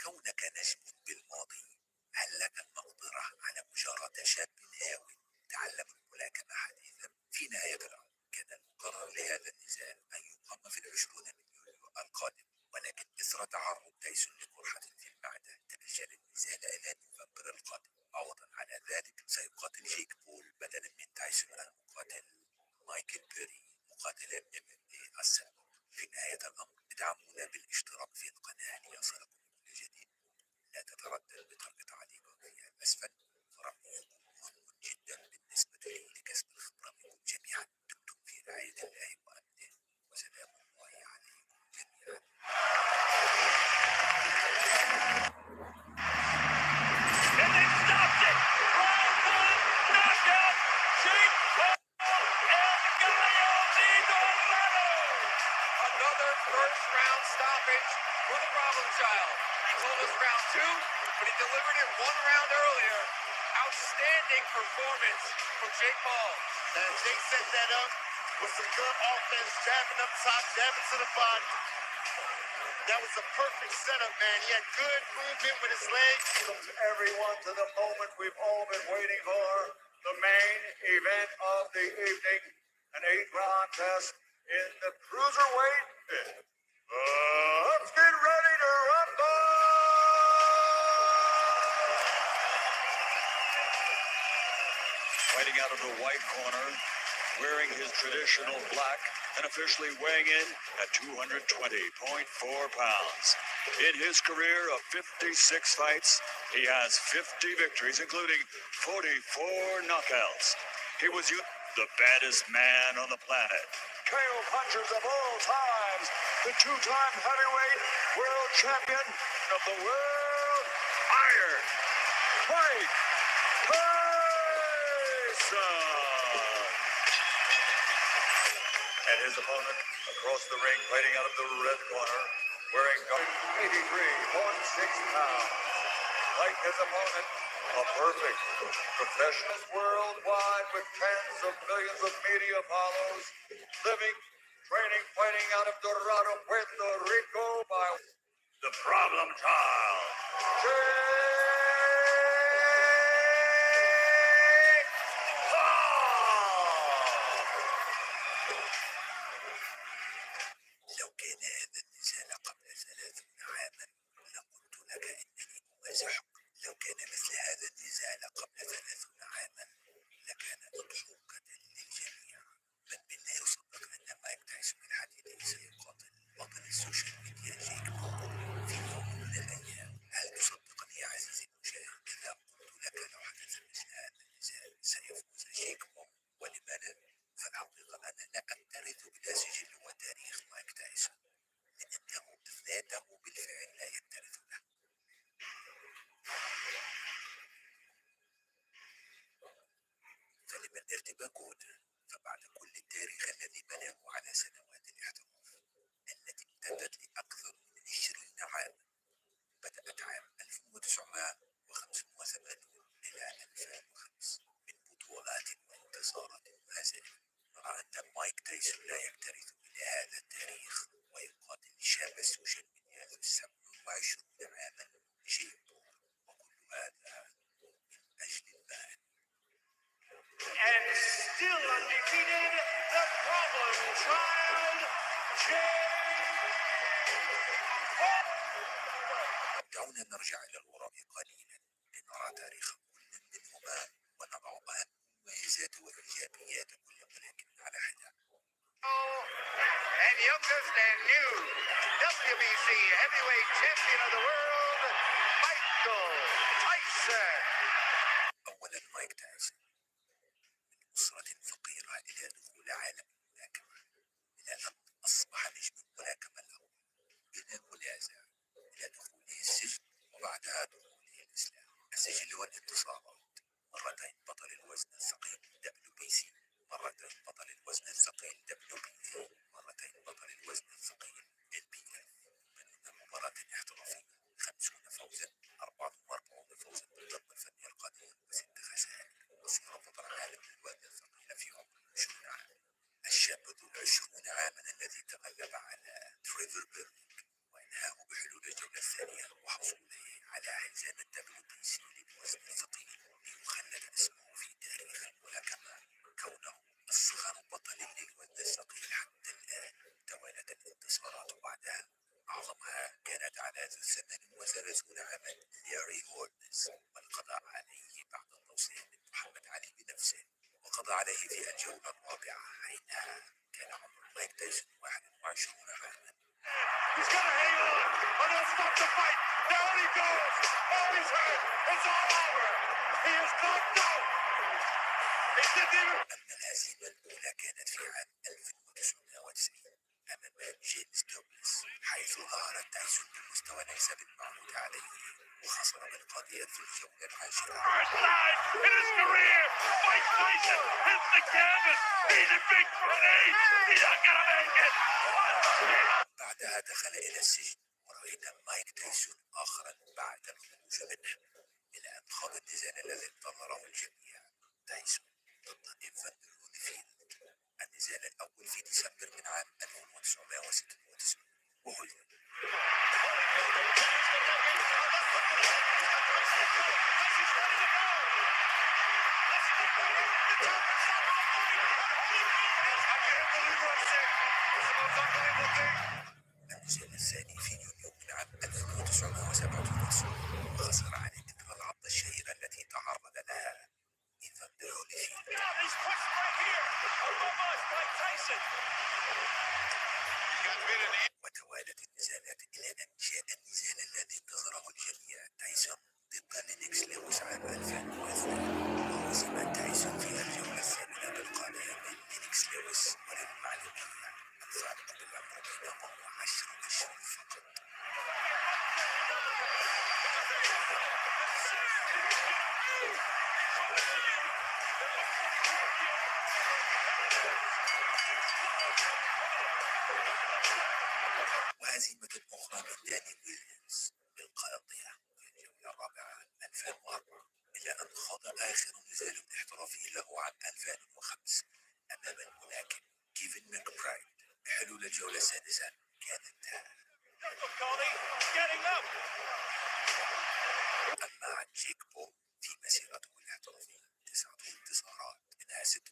كونك نجم بالماضي، هل لك المقدرة على مجاراة شاب هاوي تعلم الملاكمة حديثا؟ في نهاية الأمر كان المقرر لهذا النزال أن يقام في 20 من يوليو القادم، ولكن إثر تعرض تايسون لقرحة في المعدة تأجل النزال إلى نوفمبر القادم. عوضا على ذلك سيقاتل جيك بول بدلا من تايسون المقاتل مايكل بيري مقاتل MMA السابق. في نهاية الأمر ادعمونا بالاشتراك في القناة ليصلكم كل جديد. لا تتردد بترك تعليقك في أسفل، فرأيكم مهم جدا بالنسبة لي لكسب الخبرة منكم جميعا. دمتم في رعاية الله وأمنه، وسلام الله عليكم جميعا. And they stopped it! Round 1, knockout! Jake Paul El Gallo Dorado! Another first round stoppage for the problem child. He told us round 2, but he delivered it 1 round earlier. Outstanding performance from Jake Paul. Jake set that up with some good offense, jabbing up top, jabbing to the body. That was a perfect setup, man. He had good movement with his legs. Welcomes everyone to the moment we've all been waiting for, the main event of the evening, an 8-round test in the cruiserweight pit. Let's get ready to rumble! Fighting out of the white corner, wearing his traditional black, and officially weighing in at 220.4 pounds. In his career of 56 fights, he has 50 victories, including 44 knockouts. He was the baddest man on the planet. KO punchers of all times, the two-time heavyweight world champion of the world, Iron Mike Tyson. And his opponent across the ring, fighting out of the red corner, wearing 83.6 pounds. Like his opponent, a perfect professional worldwide with tens of millions of media follows, living, training, fighting out of Dorado, Puerto Rico by the problem child, Jake Paul. لو كان هذا النزال قبل 30 عاما لقلت لك إنني أمازحك. لو كان مثل هذا النزال قبل 30 عاما لكان أضحوكة للجميع. من منا يصدق أن مايك تايسون الحديث سيقاتل بطل السوشيال ميديا جيك بول في يوم من الأيام؟ هل تصدقني يا عزيزي المشاهد إذا قلت لك لو حدث مثل هذا النزال سيفوز جيك بول؟ ولما لا؟ فالحقيقة أنا لا أكترث إلى سجل وتاريخ مايك تايسون، لأنه ذاته بالفعل لا يكترث له. فلمن ارتباكون؟ فبعد كل التاريخ الذي بناه على سنوات الاحتراف التي امتدت لأكثر من 20 عاما، بدأت عام 1985 إلى 2005 من بطولات وانتصارات وهزائم، نرى أن مايك تايسون لا يكترث إلى هذا التاريخ ويقاتل شاب السوشيال ميديا في 27 عاما جيك بول، وكل هذا من أجل المال. And still undefeated, the problem child, دعونا نرجع إلى الوراء قليلا لنرى تاريخ كل منهما ونضع أهم مميزات وإيجابيات كل ملاكم على حدة. And youngest and new heavyweight champion of the world, Michael Tyson. أولا مايك تايسون من أسرة فقيرة إلى دخول عالم الملاكمة، إلى أن أصبح نجم الملاكمة الأول بلا منازع، إلى دخوله السجن وبعدها دخوله الإسلام. السجن والانتصارات، مرتين بطل الوزن الثقيل WBC، مرتين بطل الوزن الثقيل WBA، مرتين بطل الوزن الثقيل LBF، من مباراة احترافية 50 فوزا، 44 فوزا بالضرب الفني القدير و6 خسائر، وصار بطل عالم للوزن الثقيل في عمر 20 عام. الشاب ذو 20 عاما الذي تغلب على تريفر بيرنيك وانهاه بحلول الجولة الثانية وحصوله على حزام WBC للوزن الثقيل ليخلد اسمه في تاريخ الملاكمة كونه أصغر بطل للوزن الثقيل حتى الآن. توالت الانتصارات بعدها، أعظمها كانت على ذو 38 عاما لاري هولمز، والقضاء عليه بعد التوصية من محمد علي بنفسه، وقضى عليه في الجولة الرابعة حينها كان عمر مايك تايسون 21 عاما. He's gonna hang on. Oh, no, stop the fight. Down he goes. Oh, he's hurt. It's all over. He is knocked out. He didn't even. أما الهزيمة الأولى كانت في عام 1990 أمام جيمس دوغلاس، حيث ظهر تايسون بمستوى ليس بالمعهود عليه وخسر بالقضية في الجولة العاشرة. First time in his career, Mike Tyson hits the canvas. He's in big for an age. He's not gonna make it. بعدها دخل إلى السجن، ورأينا مايك تايسون آخرا بعد الخروج منه، إلى أن خاض النزال الذي انتظره الجميع، تايسون ضد إيفاندر هوليفيلد، النزال الأول في ديسمبر من عام 1996 وهوليفيلد. النزال الثاني في يونيو من عام 1997 وخسر على إثر العضة الشهيرة التي تعرض لها إيفاندر هوليفيلد. وتوالت النزالات إلى أن جاء النزال الذي انتظره الجميع، تايسون ضد لينكس لويس عام 2002، وهزم تايسون في الجولة الثامنة بالقضاء من لينكس لويس، وللمعلومية الفارق بالعمر بينهما 10 أشهر فقط. وهزيمة أخرى من داني ويليامز بالقاضية في الجولة الرابعة 2004، إلا أن خاض آخر نزال احترافي له عام 2005 أمام الملاكم كيفن ماكبرايد بحلول الجولة السادسة. كانت أما عن جيك بول في مسيرته الاحترافية 9 انتصارات منها 6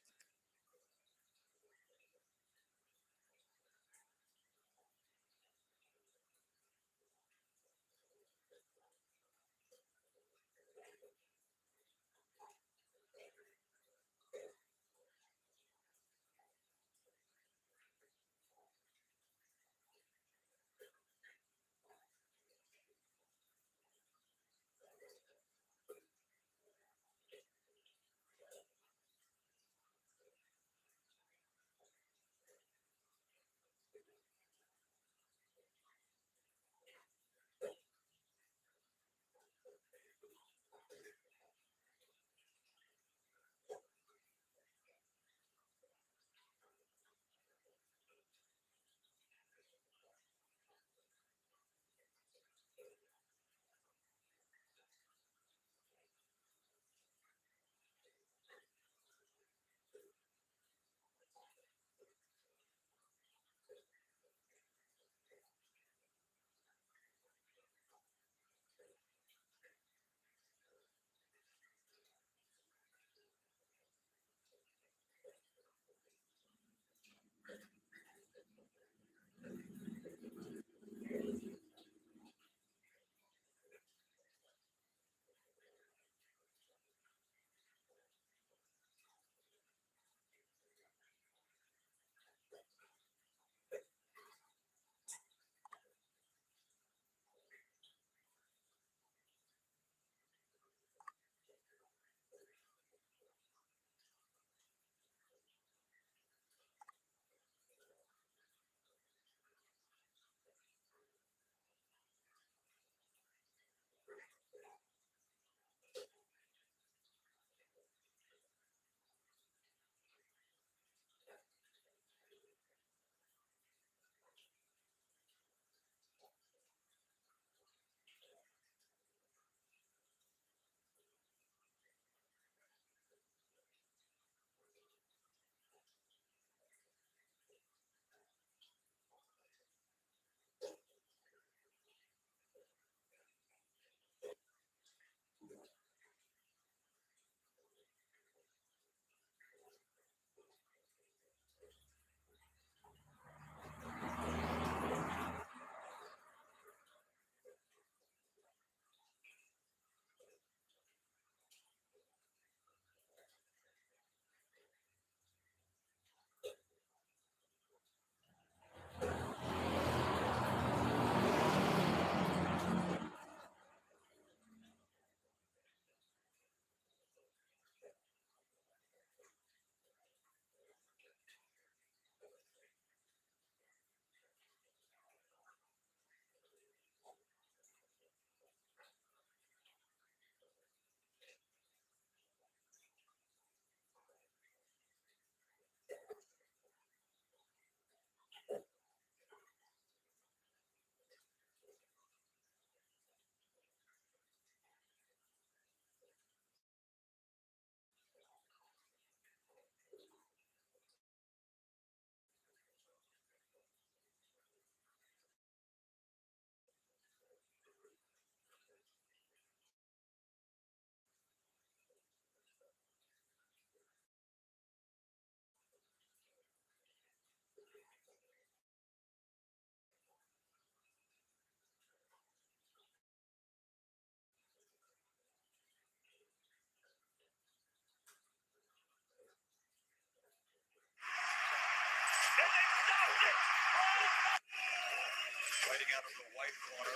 out of the white corner.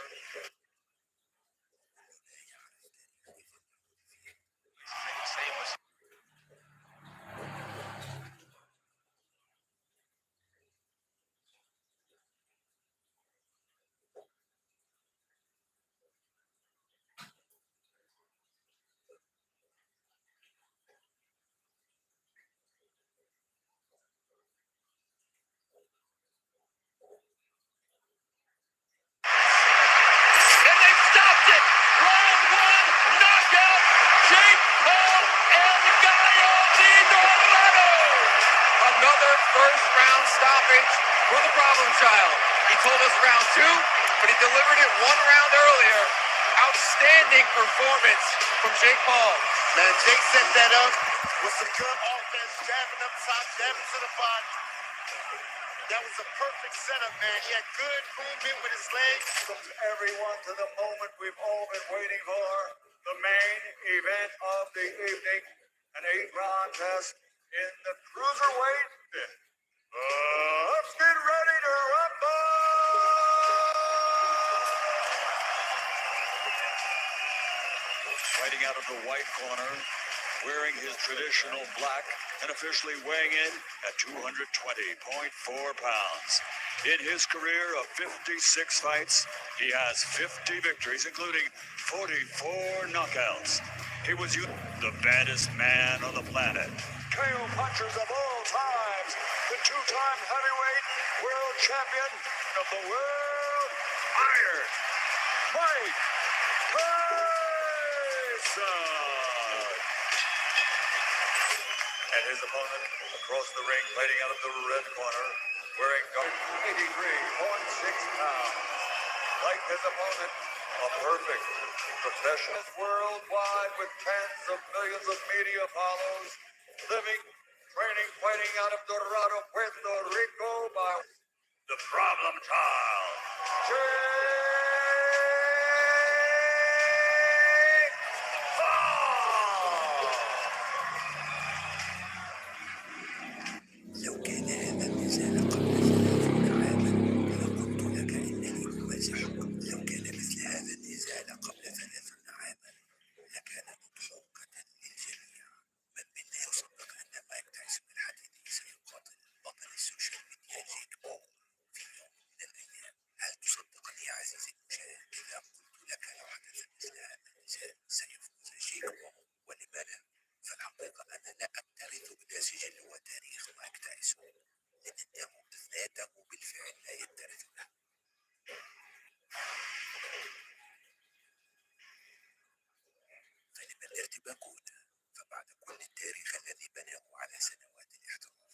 And they stopped it. Round one, knockout. Jake Paul El Gallo de Dorado. Another first round stoppage for the problem child. He told us round two, but he delivered it one round earlier. Outstanding performance from Jake Paul. Man, Jake set that up with some good offense, jabbing up top, jabbing to the body. That was a perfect setup, man. He had good movement with his legs. Welcomes everyone to the moment we've all been waiting for, the main event of the evening, an 8-round test in the cruiserweight. Let's get ready to rumble! Fighting out of the white corner, wearing his traditional black and officially weighing in at 220.4 pounds. In his career of 56 fights, he has 50 victories, including 44 knockouts. He was the baddest man on the planet. KO punchers of all times, the two-time heavyweight world champion of the world, Iron Mike Tyson. And his opponent across the ring, fighting out of the red corner, wearing 83.6 pounds. Like his opponent, a perfect professional worldwide with tens of millions of media follows, living, training, fighting out of Dorado, Puerto Rico by the problem child, Jake Paul. لو كان هذا النزال قبل 30 عاما لقلت لك إنني أمازحك. لو كان مثل هذا النزال قبل 30 عاما لكان أضحوكة للجميع. من منا يصدق أن مايك تايسون الحديدي سيقاتل بطل السوشيال ميديا جيك بول في يوم من الأيام؟ هل تصدقني يا عزيزي المشاهد إذا قلت لك لو حدث مثل هذا النزال سيفوز جيك بول؟ ولما لا؟ فالحقيقة أنا لا أكترث إلى سجل وتاريخ مايك تايسون لأنه ذاته بالفعل لا يكترث له. فلما الارتباك هنا؟ فبعد كل التاريخ الذي بناه على سنوات الاحتراف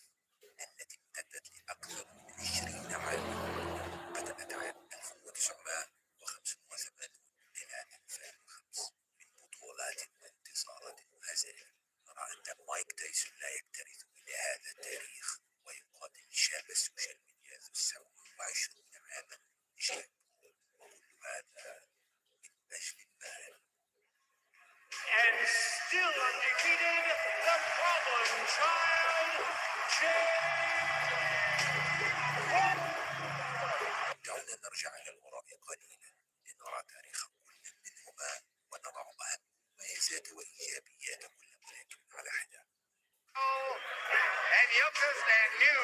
التي امتدت لأكثر من 20 عاما، بدأت عام 1985 إلى 2005 من بطولات وانتصارات وهزائم، نرى أن مايك تايسون لا يكترث إلى هذا التاريخ ويقاتل شاب السوشيال ميديا ذو 27 عاما جيك بول، وكل هذا من أجل المال. And still undefeated, the problem child, Jake Paul. دعونا نرجع إلى الوراء قليلا لنرى تاريخ كل منهما ونضع أهم مميزات وإيجابيات كل ملاكم على حدة. And youngest and new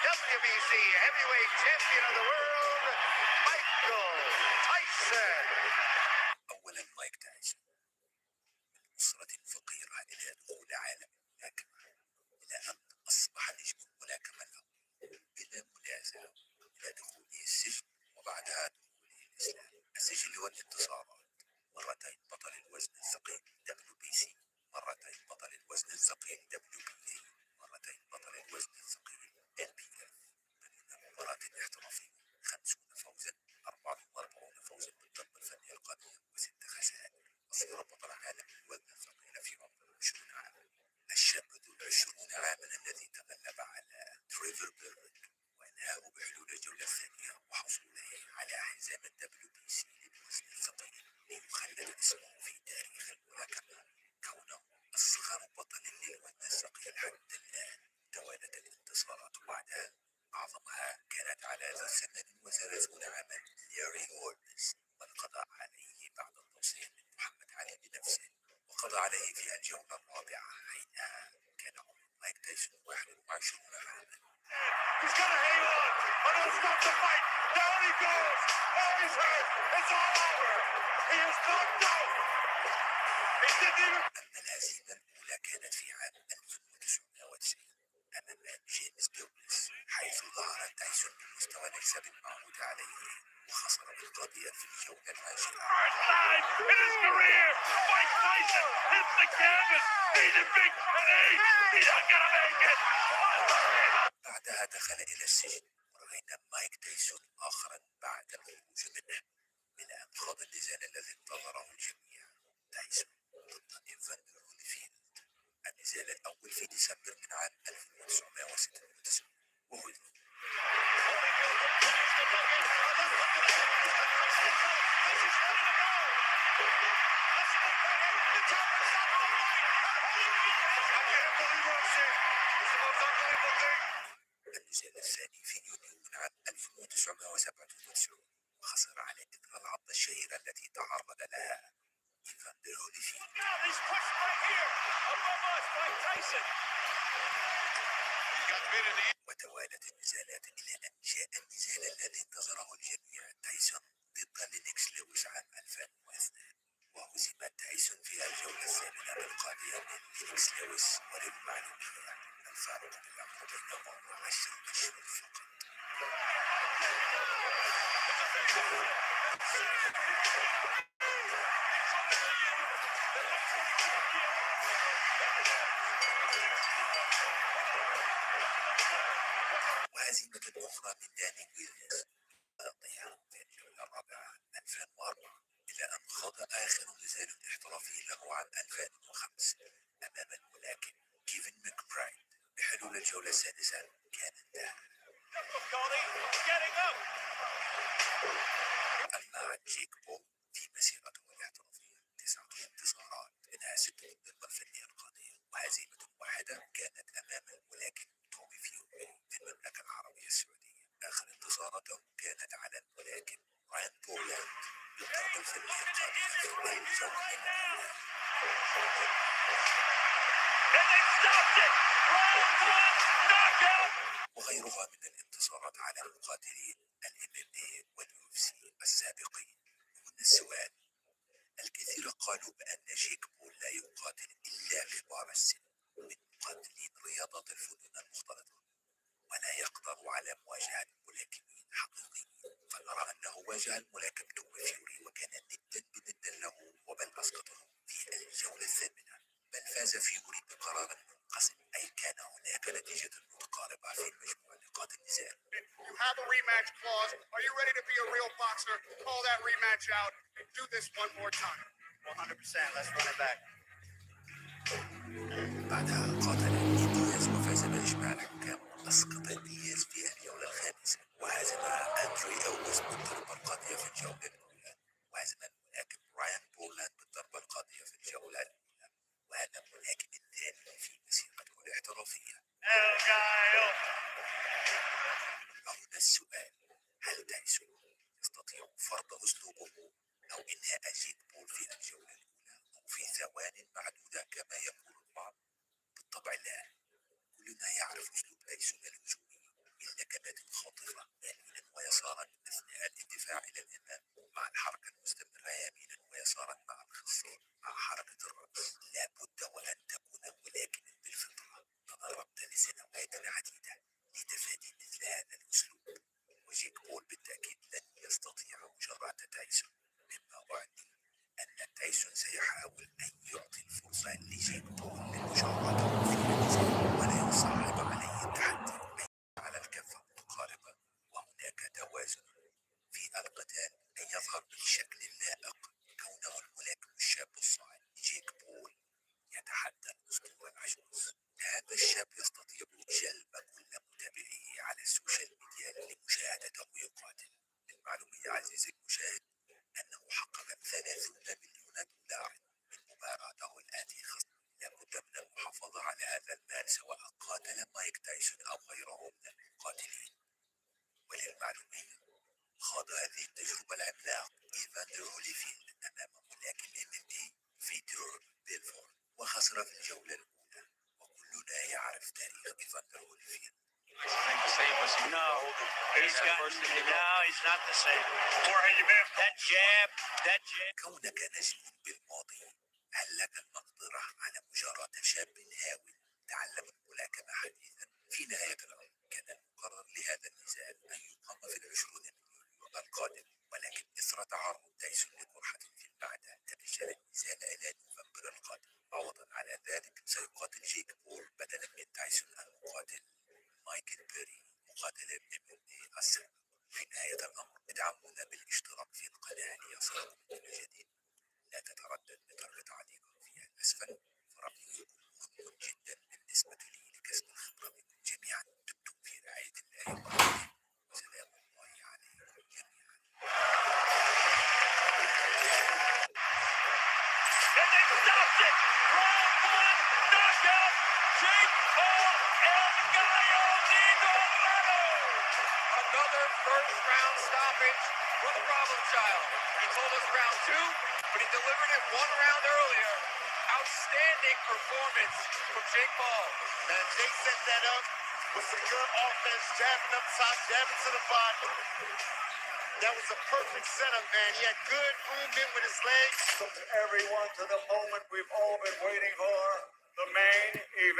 WBC heavyweight champion of the world, Michael Tyson. أولا مايك تايسون من أسرة فقيرة إلى دخول عالم الملاكمة، إلى أن أصبح نجم الملاكمة الأول بلا منازع، إلى دخوله السجن وبعدها دخوله الإسلام. السجن والانتصارات: مرتين بطل الوزن الثقيل WBC، مرتين بطل الوزن الثقيل WBA، مرتين بطل الوزن الثقيل NBF. من المباراة الاحترافية 50 فوزا، 44 فوزا بالضربة الفنية القاضية و6 خسائر. أصبح بطل عالم الوزن الثقيل في عمر 20 عاما. الشاب ذو 20 عاما الذي تغلب على تريفر بيرك وانهاه بحلول الجولة الثانية وحصوله على حزام WBC للوزن الثقيل ليخلد اسمه في تاريخ الملاكمة كونه أصغر بطل للوزن الثقيل حتى الآن. توالت الانتصارات بعدها، أعظمها كانت على ذو 38 عاما لاري goes. Oh, he's hurt. It's all over. He is knocked out. He didn't even. الهزيمة الأولى كانت في عام 1990 أمام جيمس دوغلاس، حيث ظهر تايسون بمستوى ليس بالمعهود عليه وخسر بالقضية في الجولة العاشرة. Time in his career. Mike Tyson hits the canvas. He's in big pain. He's not gonna make it. بعدها دخل إلى السجن، ورأينا مايك تايسون آخرا بعد الخروج منه، إلى أن خاض النزال الذي انتظره الجميع، تايسون ضد إيفاندر هوليفيلد، النزال الأول في ديسمبر من عام 1996 وهزم. النزال الثاني في يونيو من عام 1997 وخسر على إثر العضة الشهيرة التي تعرض لها إيفاندر هوليفيلد. وتوالت النزالات إلى أن جاء النزال الذي انتظره الجميع، تايسون ضد لينكس لويس عام 2002، وهزم تايسون في الجولة الثامنة بالقاضية من لينكس لويس. وللمعلومية الفارق بالعمر بينهما 10 أشهر فقط. وهزيمة أخرى من داني ويلز الضياع في الجولة الرابعة 2004، إلى أن خاض آخر نزال احترافي له عام 2005 أمام الملاكم كيفن ماكبرايد. بحلول الجولة السادسة كان انتهى. أما جيك بول في مسيرته الاحترافية 9 انتصارات، منها 6 بالضربة الفنية القاضية، وهزيمة واحدة كانت أمام الملاكم تومي فيوري في المملكة العربية السعودية. آخر انتصاراته كانت على الملاكم راين بولاند بالضربة الفنية القاضية في الجولة الأولى. وغيرها من الانتصارات على مقاتلي MMA والUFC السابقين. هنا السؤال: الكثير قالوا بأن جيك بول لا يقاتل إلا كبار السن من مقاتلين رياضات الفنون المختلطة، ولا يقدر على مواجهة ملاكمين حقيقيين. فنرى أنه واجه الملاكم تومي فيوري وكان ندا بندا له، وبل أسقطه في الجولة الثامنة، بل فاز فيوري بقرار منقسم، أي كان هناك نتيجة متقاربة في مجموع نقاط النزال. You have a rematch clause. Are you ready to be a real boxer? Call that rematch out and do this one more time. 100%. Let's run it back. بعدها قاتل دياز وفاز بإجماع الحكام، وأسقط دياز في الجولة الخامسة، وهزم أندري أوغوست بالضربة القاضية في الجولة الأولى، وهزم الملاكم راين بولاند بالضربة القاضية في الجولة الأولى، وهذا الملاكم الثاني في مسيرته الاحترافية. هنا السؤال: هل تايسون يستطيع فرض أسلوبه أو إنهاء جيك بول في الجولة الأولى أو في ثوان معدودة كما يقول البعض؟ بالطبع لا. كلنا يعرف أسلوب تايسون الهجومي من لكمات خاطفة يمينا ويسارا أثناء الاندفاع إلى الأمام، مع الحركة المستمرة يمينا ويسارا مع الخصر، مع حركة الرأس. لا بد وأن تكون ملاكما بالفطرة، تدربت لسنوات عديدة لتفادي مثل هذا الأسلوب. وجيك بول بالتأكيد لن يستطيع مجاراة تايسون، مما أعني أن تايسون سيحاول أن يعطي الفرصة لجيك بول لمجاراته في النزال ولا يصعب عليه التحدي، أي على الكفة متقاربة وهناك توازن في القتال أن يظهر بالشكل اللائق. كونه الملاكم الشاب الصاعد جيك بول يتحدى الأسطورة العجوز، هذا الشاب يستطيع جلب كل متابعيه على السوشيال ميديا لمشاهدته يقاتل. للمعلومية عزيزي المشاهد أنه حقق 30 مليون دولار من مباراته التي خسر. لابد من المحافظة على هذا المال سواء قاتل مايك تايسون أو غيره من المقاتلين. وللمعلومية خاض هذه التجربة العملاق إيفاندر هوليفيلد أمام ملاكم MMA فيتور بيلفورد وخسر في الجولة الأولى، وكلنا يعرف تاريخ إيفاندر هوليفيلد. No, he's gotten, now he's not the same. That jab, that jab. كونك نجم بالماضي، هل لك المقدرة على مجاراة شاب هاوي تعلم الملاكمة حديثا؟ في نهاية الأمر كان المقرر لهذا النزال أن يقام في العشرون من يوليو القادم، ولكن إثر تعرض تايسون لقرحة في المعدة تأجل النزال إلى نوفمبر القادم. عوضا على ذلك سيقاتل جيك بول بدلا من تايسون المقاتل مايكل بيري مقاتل MMA السابق. في نهاية الأمر ادعمونا بالاشتراك في القناة ليصلكم كل جديد. لا تتردد بضغط تعليقك في الأسفل، فرأيكم مهم جدا بالنسبة لي لكسب الخبرة منكم جميعا. دمتم في رعاية الله وأمنه، وسلام الله عليكم جميعا. And they stopped it! Round one, knockout! Jake Paul, El Gallo de Dorado! Another first round stoppage for the problem child. He told us round two, but he delivered it one round earlier. Outstanding performance from Jake Paul. Man, Jake set that up with some good offense, jabbing up top, jabbing to the body. That was a perfect setup, man. He had good movement with his legs. Everyone to the moment we've all been waiting for, the main event.